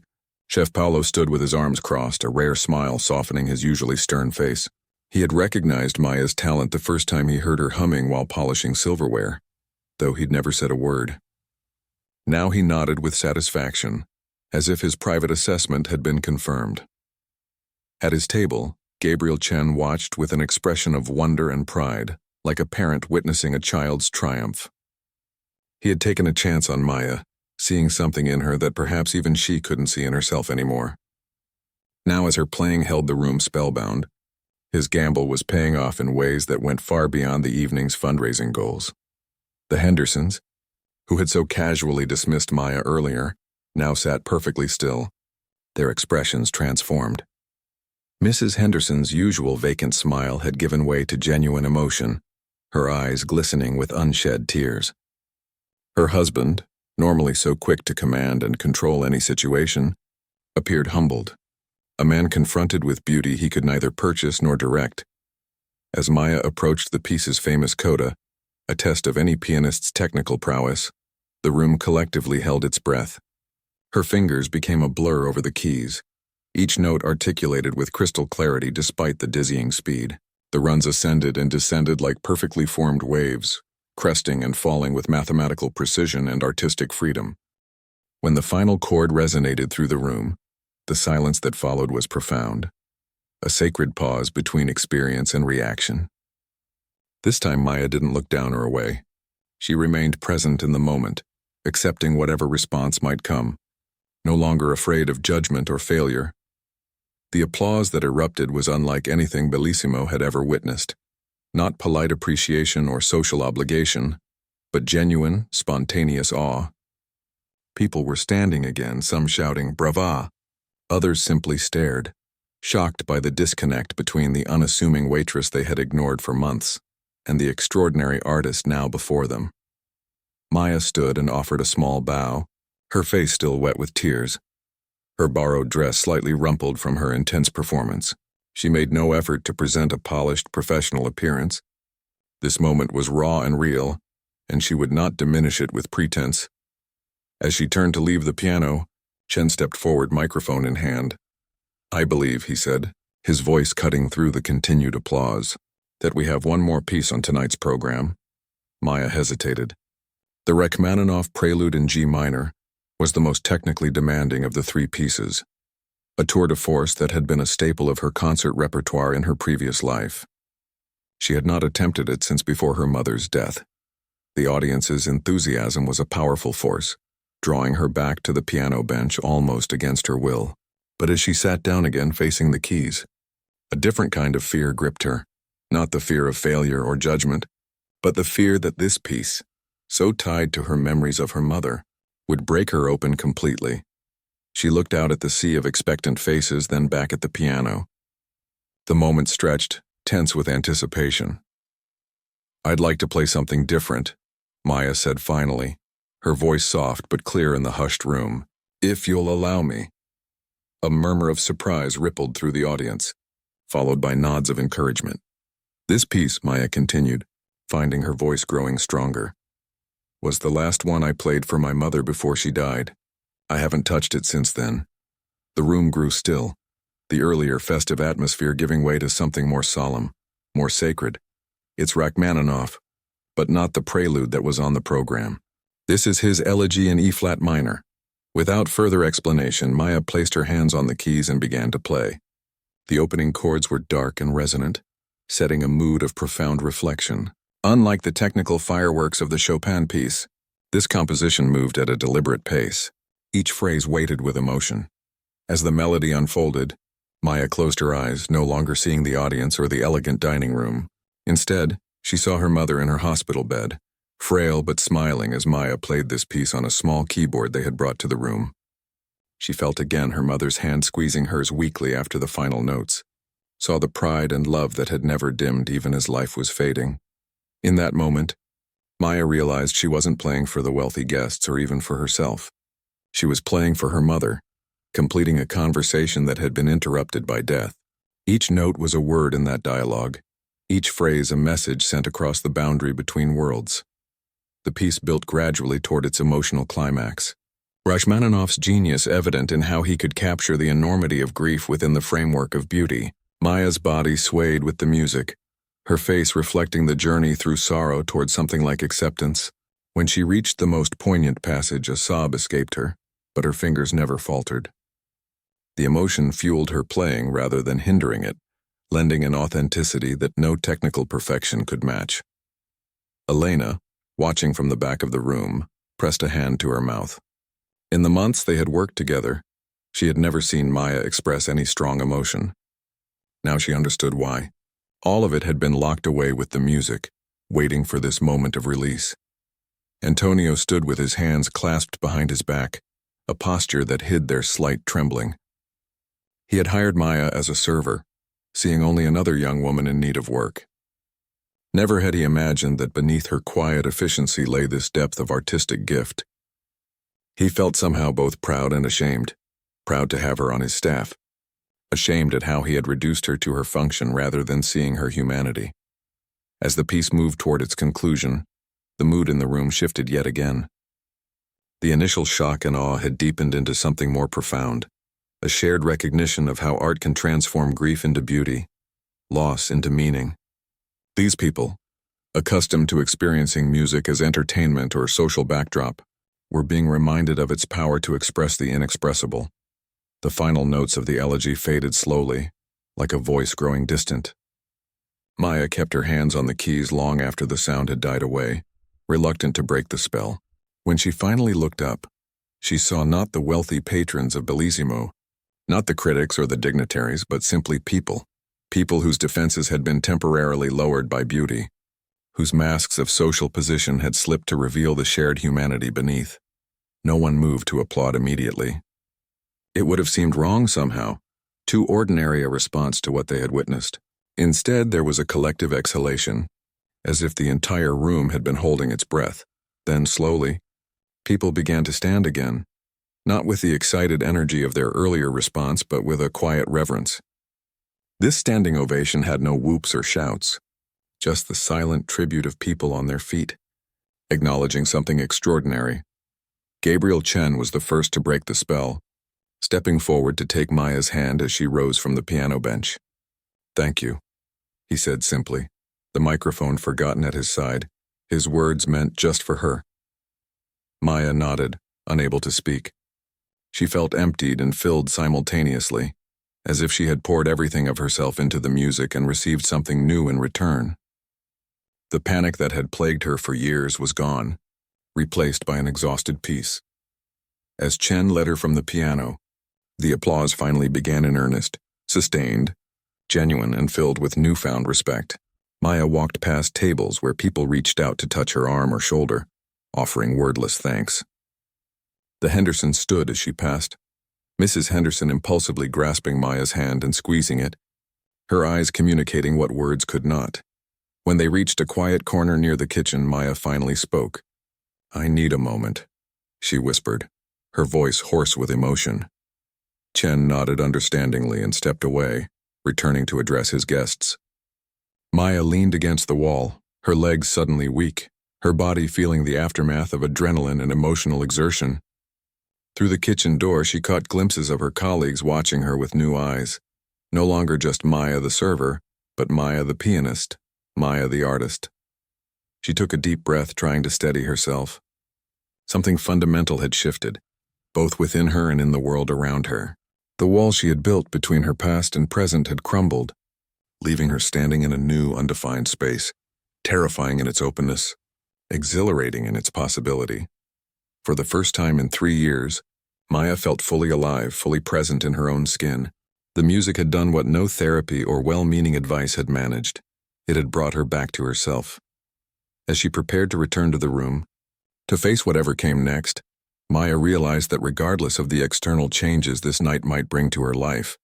Chef Paolo stood with his arms crossed, a rare smile softening his usually stern face. He had recognized Maya's talent the first time he heard her humming while polishing silverware, though he'd never said a word. Now he nodded with satisfaction, as if his private assessment had been confirmed. At his table, Gabriel Chen watched with an expression of wonder and pride, like a parent witnessing a child's triumph. He had taken a chance on Maya, seeing something in her that perhaps even she couldn't see in herself anymore. Now, as her playing held the room spellbound, his gamble was paying off in ways that went far beyond the evening's fundraising goals. The Hendersons, who had so casually dismissed Maya earlier, now sat perfectly still, their expressions transformed. Mrs. Henderson's usual vacant smile had given way to genuine emotion, her eyes glistening with unshed tears. Her husband, normally so quick to command and control any situation, appeared humbled, a man confronted with beauty he could neither purchase nor direct. As Maya approached the piece's famous coda, a test of any pianist's technical prowess, the room collectively held its breath. Her fingers became a blur over the keys, each note articulated with crystal clarity despite the dizzying speed. The runs ascended and descended like perfectly formed waves, cresting and falling with mathematical precision and artistic freedom. When the final chord resonated through the room, the silence that followed was profound, a sacred pause between experience and reaction. This time Maya didn't look down or away. She remained present in the moment, accepting whatever response might come, no longer afraid of judgment or failure. The applause that erupted was unlike anything Bellissimo had ever witnessed. Not polite appreciation or social obligation, but genuine, spontaneous awe. People were standing again, some shouting, "Brava!" Others simply stared, shocked by the disconnect between the unassuming waitress they had ignored for months and the extraordinary artist now before them. Maya stood and offered a small bow, her face still wet with tears. Her borrowed dress slightly rumpled from her intense performance. She made no effort to present a polished, professional appearance. This moment was raw and real, and she would not diminish it with pretense. As she turned to leave the piano, Chen stepped forward, microphone in hand. "I believe," he said, his voice cutting through the continued applause, "that we have one more piece on tonight's program." Maya hesitated. The Rachmaninoff Prelude in G minor was the most technically demanding of the three pieces, a tour de force that had been a staple of her concert repertoire in her previous life. She had not attempted it since before her mother's death. The audience's enthusiasm was a powerful force, drawing her back to the piano bench almost against her will. But as she sat down again facing the keys, a different kind of fear gripped her, not the fear of failure or judgment, but the fear that this piece, so tied to her memories of her mother, would break her open completely. She looked out at the sea of expectant faces, then back at the piano. The moment stretched, tense with anticipation. "I'd like to play something different," Maya said finally, her voice soft but clear in the hushed room. "If you'll allow me." A murmur of surprise rippled through the audience, followed by nods of encouragement. "This piece," Maya continued, finding her voice growing stronger, "was the last one I played for my mother before she died. I haven't touched it since then." The room grew still, the earlier festive atmosphere giving way to something more solemn, more sacred. "It's Rachmaninoff, but not the prelude that was on the program. This is his Elegy in E-flat minor." Without further explanation, Maya placed her hands on the keys and began to play. The opening chords were dark and resonant, setting a mood of profound reflection. Unlike the technical fireworks of the Chopin piece, this composition moved at a deliberate pace, each phrase weighted with emotion. As the melody unfolded, Maya closed her eyes, no longer seeing the audience or the elegant dining room. Instead, she saw her mother in her hospital bed, frail but smiling as Maya played this piece on a small keyboard they had brought to the room. She felt again her mother's hand squeezing hers weakly after the final notes, saw the pride and love that had never dimmed even as life was fading. In that moment, Maya realized she wasn't playing for the wealthy guests or even for herself. She was playing for her mother, completing a conversation that had been interrupted by death. Each note was a word in that dialogue, each phrase a message sent across the boundary between worlds. The piece built gradually toward its emotional climax. Rachmaninoff's genius evident in how he could capture the enormity of grief within the framework of beauty. Maya's body swayed with the music, her face reflecting the journey through sorrow toward something like acceptance. When she reached the most poignant passage, a sob escaped her, but her fingers never faltered. The emotion fueled her playing rather than hindering it, lending an authenticity that no technical perfection could match. Elena, watching from the back of the room, pressed a hand to her mouth. In the months they had worked together, she had never seen Maya express any strong emotion. Now she understood why. All of it had been locked away with the music, waiting for this moment of release. Antonio stood with his hands clasped behind his back, a posture that hid their slight trembling. He had hired Maya as a server, seeing only another young woman in need of work. Never had he imagined that beneath her quiet efficiency lay this depth of artistic gift. He felt somehow both proud and ashamed, proud to have her on his staff, ashamed at how he had reduced her to her function rather than seeing her humanity. As the piece moved toward its conclusion, the mood in the room shifted yet again. The initial shock and awe had deepened into something more profound, a shared recognition of how art can transform grief into beauty, loss into meaning. These people, accustomed to experiencing music as entertainment or social backdrop, were being reminded of its power to express the inexpressible. The final notes of the elegy faded slowly, like a voice growing distant. Maya kept her hands on the keys long after the sound had died away, reluctant to break the spell. When she finally looked up, she saw not the wealthy patrons of Bellissimo, not the critics or the dignitaries, but simply people whose defenses had been temporarily lowered by beauty, whose masks of social position had slipped to reveal the shared humanity beneath. No one moved to applaud immediately. It would have seemed wrong somehow, Too ordinary a response to what they had witnessed. Instead, there was a collective exhalation, as if the entire room had been holding its breath. Then, slowly, people began to stand again, not with the excited energy of their earlier response, but with a quiet reverence. This standing ovation had no whoops or shouts, just the silent tribute of people on their feet, acknowledging something extraordinary. Gabriel Chen was the first to break the spell, stepping forward to take Maya's hand as she rose from the piano bench. "Thank you," he said simply, the microphone forgotten at his side, his words meant just for her. Maya nodded, unable to speak. She felt emptied and filled simultaneously, as if she had poured everything of herself into the music and received something new in return. The panic that had plagued her for years was gone, replaced by an exhausted peace. As Chen led her from the piano, the applause finally began in earnest, sustained, genuine, and filled with newfound respect. Maya walked past tables where people reached out to touch her arm or shoulder, offering wordless thanks. The Hendersons stood as she passed, Mrs. Henderson impulsively grasping Maya's hand and squeezing it, her eyes communicating what words could not. When they reached a quiet corner near the kitchen, Maya finally spoke. "I need a moment," she whispered, her voice hoarse with emotion. Chen nodded understandingly and stepped away, returning to address his guests. Maya leaned against the wall, her legs suddenly weak, her body feeling the aftermath of adrenaline and emotional exertion. Through the kitchen door, she caught glimpses of her colleagues watching her with new eyes. No longer just Maya the server, but Maya the pianist, Maya the artist. She took a deep breath, trying to steady herself. Something fundamental had shifted, both within her and in the world around her. The wall she had built between her past and present had crumbled, leaving her standing in a new, undefined space, terrifying in its openness, exhilarating in its possibility. For the first time in 3 years, Maya felt fully alive, fully present in her own skin. The music had done what no therapy or well-meaning advice had managed. It had brought her back to herself. As she prepared to return to the room, to face whatever came next, Maya realized that regardless of the external changes this night might bring to her life,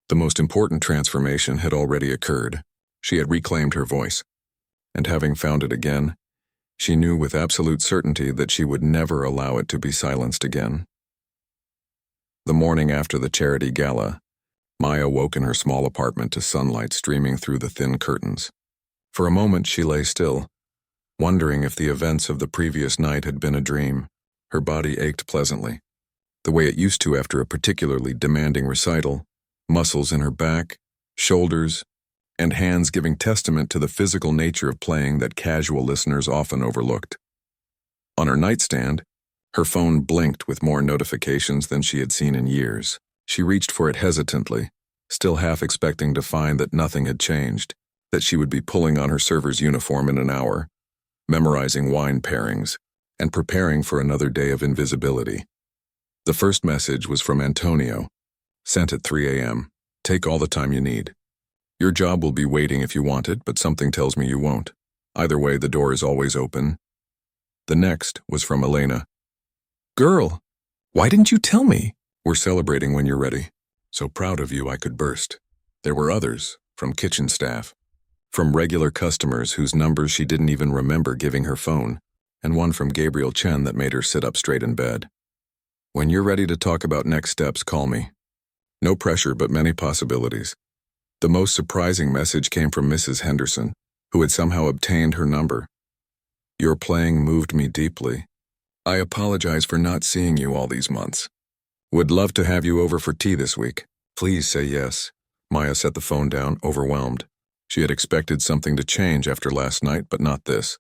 the most important transformation had already occurred. She had reclaimed her voice, and having found it again, she knew with absolute certainty that she would never allow it to be silenced again. The morning after the charity gala, Maya woke in her small apartment to sunlight streaming through the thin curtains. For a moment she lay still, wondering if the events of the previous night had been a dream. Her body ached pleasantly, the way it used to after a particularly demanding recital, muscles in her back, shoulders, and hands giving testament to the physical nature of playing that casual listeners often overlooked. On her nightstand, her phone blinked with more notifications than she had seen in years. She reached for it hesitantly, still half expecting to find that nothing had changed, that she would be pulling on her server's uniform in an hour, memorizing wine pairings, and preparing for another day of invisibility. The first message was from Antonio, sent at 3 a.m. "Take all the time you need. Your job will be waiting if you want it, but something tells me you won't. Either way, the door is always open." The next was from Elena. "Girl, why didn't you tell me? We're celebrating when you're ready. So proud of you I could burst." There were others, from kitchen staff, from regular customers whose numbers she didn't even remember giving her phone, and one from Gabriel Chen that made her sit up straight in bed. "When you're ready to talk about next steps, call me. No pressure, but many possibilities." The most surprising message came from Mrs. Henderson, who had somehow obtained her number. "Your playing moved me deeply. I apologize for not seeing you all these months. Would love to have you over for tea this week. Please say yes." Maya set the phone down, overwhelmed. She had expected something to change after last night, but not this.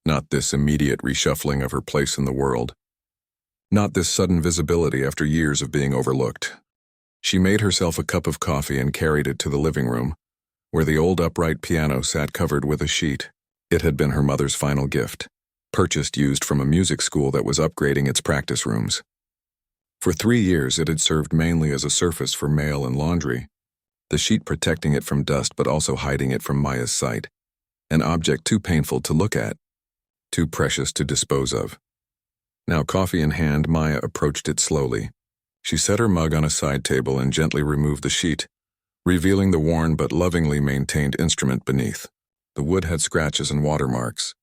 Not this immediate reshuffling of her place in the world. Not this sudden visibility after years of being overlooked. She made herself a cup of coffee and carried it to the living room, where the old upright piano sat covered with a sheet. It had been her mother's final gift, purchased used from a music school that was upgrading its practice rooms. For 3 years it had served mainly as a surface for mail and laundry, the sheet protecting it from dust but also hiding it from Maya's sight, an object too painful to look at, too precious to dispose of. Now, coffee in hand, Maya approached it slowly, She set her mug on a side table and gently removed the sheet, revealing the worn but lovingly maintained instrument beneath. The wood had scratches and watermarks.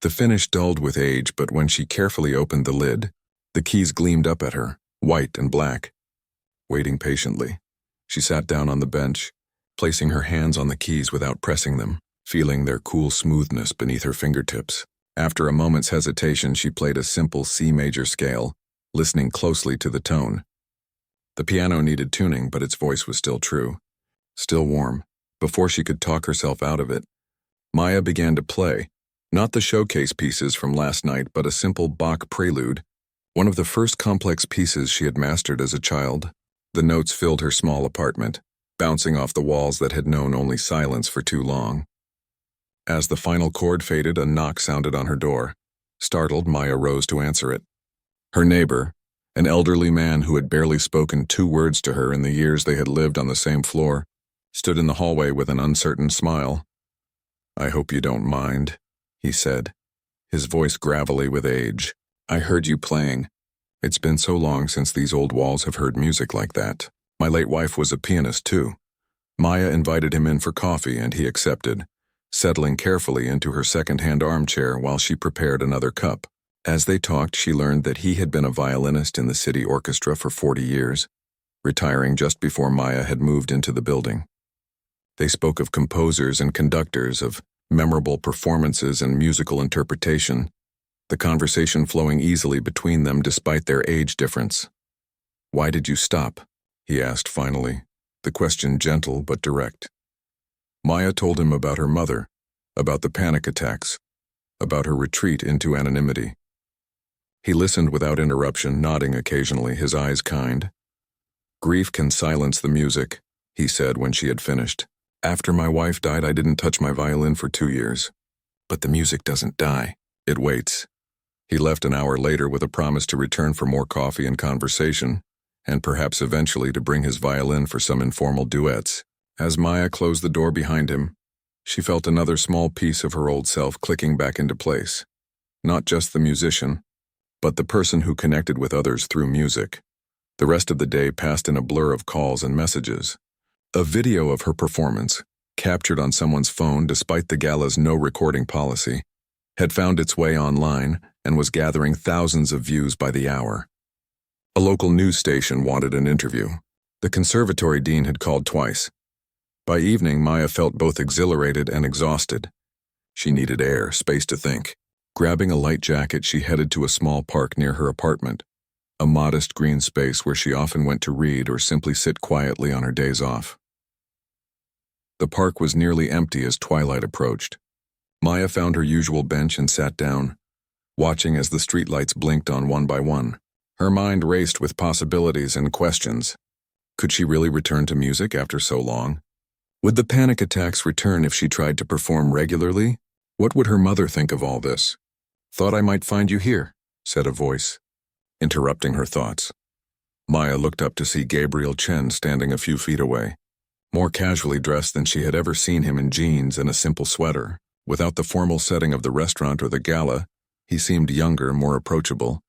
The finish dulled with age, but when she carefully opened the lid, the keys gleamed up at her, white and black. Waiting patiently, she sat down on the bench, placing her hands on the keys without pressing them, feeling their cool smoothness beneath her fingertips. After a moment's hesitation, she played a simple C major scale, listening closely to the tone. The piano needed tuning, but its voice was still true, still warm. Before she could talk herself out of it, Maya began to play, not the showcase pieces from last night, but a simple Bach prelude, one of the first complex pieces she had mastered as a child. The notes filled her small apartment, bouncing off the walls that had known only silence for too long. As the final chord faded, a knock sounded on her door. Startled, Maya rose to answer it. Her neighbor, an elderly man who had barely spoken 2 words to her in the years they had lived on the same floor, stood in the hallway with an uncertain smile. "I hope you don't mind," he said, his voice gravelly with age. "I heard you playing. It's been so long since these old walls have heard music like that. My late wife was a pianist too." Maya invited him in for coffee, and he accepted, settling carefully into her second-hand armchair while she prepared another cup. As they talked, she learned that he had been a violinist in the city orchestra for 40 years, retiring just before Maya had moved into the building. They spoke of composers and conductors, of memorable performances and musical interpretation, the conversation flowing easily between them despite their age difference. "Why did you stop?" he asked finally, the question gentle but direct. Maya told him about her mother, about the panic attacks, about her retreat into anonymity. He listened without interruption, nodding occasionally, his eyes kind. "Grief can silence the music," he said when she had finished. "After my wife died, I didn't touch my violin for 2 years. But the music doesn't die. It waits." He left an hour later with a promise to return for more coffee and conversation, and perhaps eventually to bring his violin for some informal duets. As Maya closed the door behind him, she felt another small piece of her old self clicking back into place. Not just the musician, but the person who connected with others through music. The rest of the day passed in a blur of calls and messages. A video of her performance, captured on someone's phone despite the gala's no recording policy, had found its way online and was gathering thousands of views by the hour. A local news station wanted an interview. The conservatory dean had called twice. By evening, Maya felt both exhilarated and exhausted. She needed air, space to think. Grabbing a light jacket, she headed to a small park near her apartment, a modest green space where she often went to read or simply sit quietly on her days off. The park was nearly empty as twilight approached. Maya found her usual bench and sat down, watching as the streetlights blinked on one by one. Her mind raced with possibilities and questions. Could she really return to music after so long? Would the panic attacks return if she tried to perform regularly? What would her mother think of all this? "Thought I might find you here," said a voice, interrupting her thoughts. Maya looked up to see Gabriel Chen standing a few feet away, more casually dressed than she had ever seen him, in jeans and a simple sweater. Without the formal setting of the restaurant or the gala, he seemed younger, more approachable.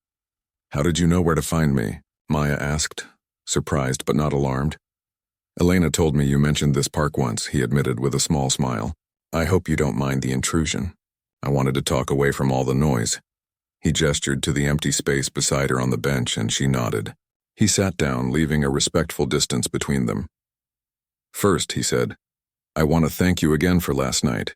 "How did you know where to find me?" Maya asked, surprised but not alarmed. "Elena told me you mentioned this park once," he admitted with a small smile. "I hope you don't mind the intrusion. I wanted to talk away from all the noise." He gestured to the empty space beside her on the bench, and she nodded. He sat down, leaving a respectful distance between them. "First," he said, "I want to thank you again for last night.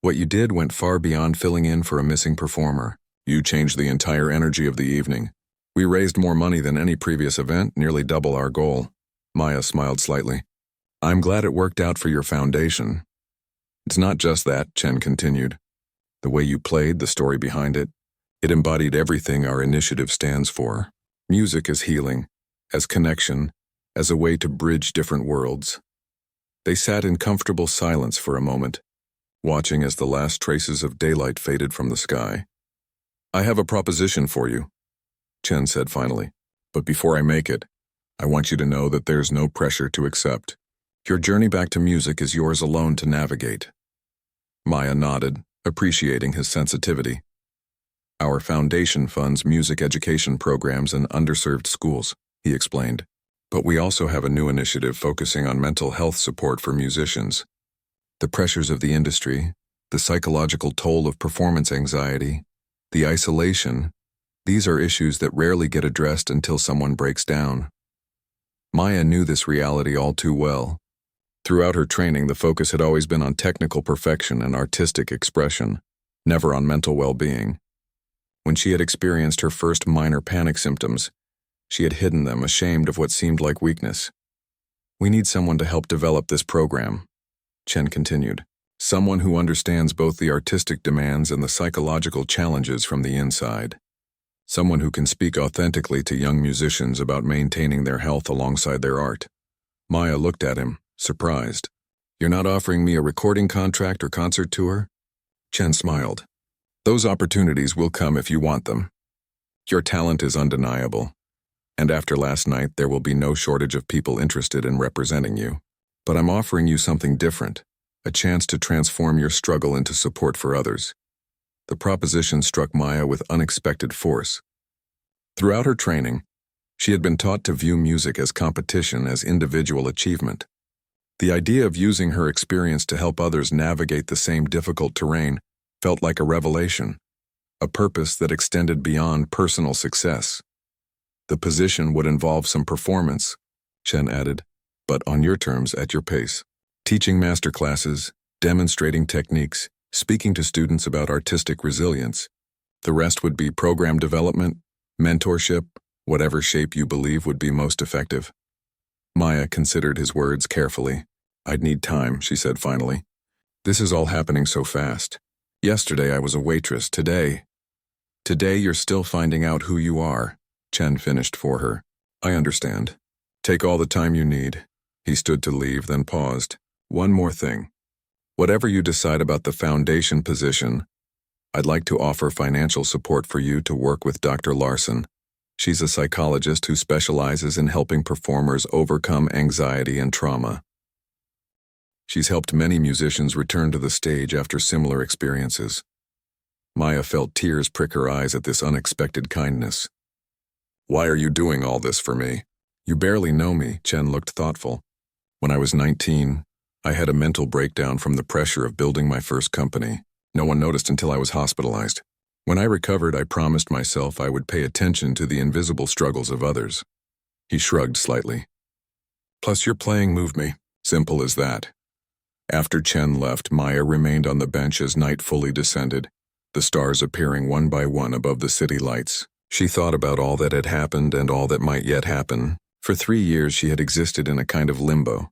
What you did went far beyond filling in for a missing performer. You changed the entire energy of the evening. We raised more money than any previous event, nearly double our goal." Maya smiled slightly. "I'm glad it worked out for your foundation." "It's not just that," Chen continued. "The way you played, the story behind it, it embodied everything our initiative stands for. Music as healing, as connection, as a way to bridge different worlds." They sat in comfortable silence for a moment, watching as the last traces of daylight faded from the sky. "I have a proposition for you," Chen said finally. "But before I make it, I want you to know that there's no pressure to accept. Your journey back to music is yours alone to navigate." Maya nodded, appreciating his sensitivity. "Our foundation funds music education programs in underserved schools," he explained. But we also have a new initiative focusing on mental health support for musicians. The pressures of the industry, the psychological toll of performance anxiety, the isolation, these are issues that rarely get addressed until someone breaks down. Maya knew this reality all too well. Throughout her training, the focus had always been on technical perfection and artistic expression, never on mental well-being. When she had experienced her first minor panic symptoms, she had hidden them, ashamed of what seemed like weakness. "We need someone to help develop this program," Chen continued. "Someone who understands both the artistic demands and the psychological challenges from the inside. Someone who can speak authentically to young musicians about maintaining their health alongside their art." Maya looked at him, surprised. "You're not offering me a recording contract or concert tour?" Chen smiled. "Those opportunities will come if you want them. Your talent is undeniable, and after last night there will be no shortage of people interested in representing you. But I'm offering you something different, a chance to transform your struggle into support for others." The proposition struck Maya with unexpected force. Throughout her training, she had been taught to view music as competition, as individual achievement. The idea of using her experience to help others navigate the same difficult terrain felt like a revelation, a purpose that extended beyond personal success. "The position would involve some performance," Chen added, "but on your terms, at your pace. Teaching masterclasses, demonstrating techniques, speaking to students about artistic resilience. The rest would be program development, mentorship, whatever shape you believe would be most effective." Maya considered his words carefully. "I'd need time," she said finally. "This is all happening so fast. Yesterday I was a waitress. Today you're still finding out who you are," Chen finished for her. "I understand. Take all the time you need." He stood to leave, then paused. "One more thing. Whatever you decide about the foundation position, I'd like to offer financial support for you to work with Dr. Larson. She's a psychologist who specializes in helping performers overcome anxiety and trauma. She's helped many musicians return to the stage after similar experiences." Maya felt tears prick her eyes at this unexpected kindness. "Why are you doing all this for me?" "You barely know me," Chen looked thoughtful. "When I was 19, I had a mental breakdown from the pressure of building my first company. No one noticed until I was hospitalized. When I recovered, I promised myself I would pay attention to the invisible struggles of others." He shrugged slightly. "Plus, your playing moved me. Simple as that." After Chen left, Maya remained on the bench as night fully descended, the stars appearing one by one above the city lights. She thought about all that had happened and all that might yet happen. For 3 years she had existed in a kind of limbo,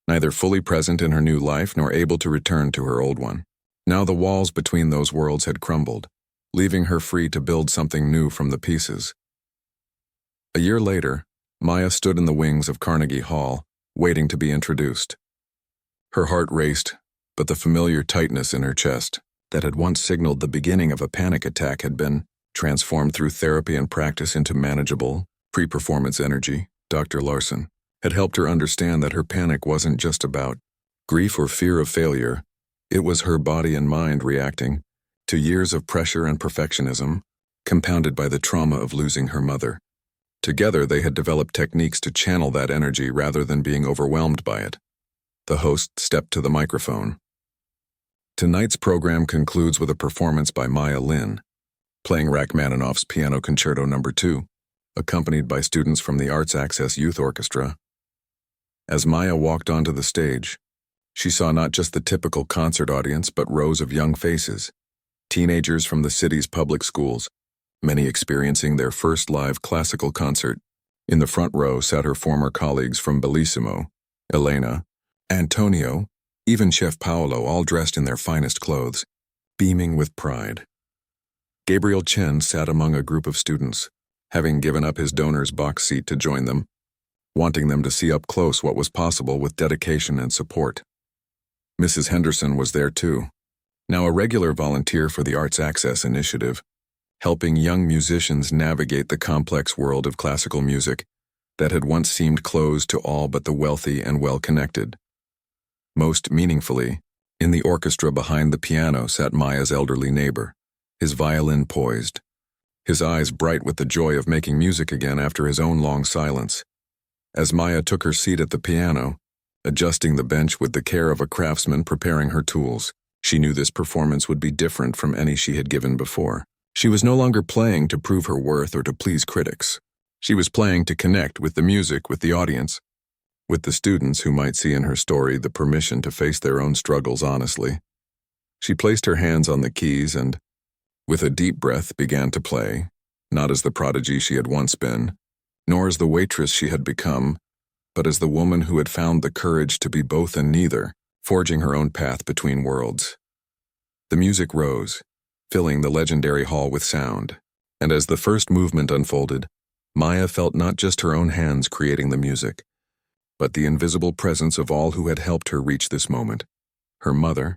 neither fully present in her new life nor able to return to her old one. Now the walls between those worlds had crumbled, leaving her free to build something new from the pieces. A year later, Maya stood in the wings of Carnegie Hall, waiting to be introduced. Her heart raced, but the familiar tightness in her chest, that had once signaled the beginning of a panic attack, had been transformed through therapy and practice into manageable, pre-performance energy. Dr. Larson had helped her understand that her panic wasn't just about grief or fear of failure. It was her body and mind reacting to years of pressure and perfectionism, compounded by the trauma of losing her mother. Together, they had developed techniques to channel that energy rather than being overwhelmed by it. The host stepped to the microphone. Tonight's program concludes with a performance by Maya Lin, playing Rachmaninoff's Piano Concerto No. 2, accompanied by students from the Arts Access Youth Orchestra. As Maya walked onto the stage, she saw not just the typical concert audience but rows of young faces, teenagers from the city's public schools, many experiencing their first live classical concert. In the front row sat her former colleagues from Bellissimo, Elena, Antonio, even Chef Paolo, all dressed in their finest clothes, beaming with pride. Gabriel Chen sat among a group of students, having given up his donor's box seat to join them, wanting them to see up close what was possible with dedication and support. Mrs. Henderson was there too, now a regular volunteer for the Arts Access Initiative, helping young musicians navigate the complex world of classical music that had once seemed closed to all but the wealthy and well-connected. Most meaningfully, in the orchestra behind the piano sat Maya's elderly neighbor, his violin poised, his eyes bright with the joy of making music again after his own long silence. As Maya took her seat at the piano, adjusting the bench with the care of a craftsman preparing her tools, she knew this performance would be different from any she had given before. She was no longer playing to prove her worth or to please critics. She was playing to connect with the music, with the audience, with the students who might see in her story the permission to face their own struggles honestly. She placed her hands on the keys and, with a deep breath, began to play, not as the prodigy she had once been, nor as the waitress she had become, but as the woman who had found the courage to be both and neither, forging her own path between worlds. The music rose, filling the legendary hall with sound, and as the first movement unfolded, Maya felt not just her own hands creating the music, but the invisible presence of all who had helped her reach this moment. Her mother,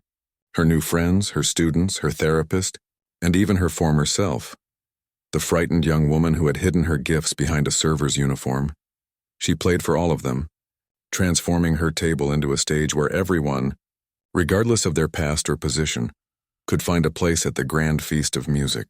her new friends, her students, her therapist, and even her former self. The frightened young woman who had hidden her gifts behind a server's uniform. She played for all of them, transforming her table into a stage where everyone, regardless of their past or position, could find a place at the grand feast of music.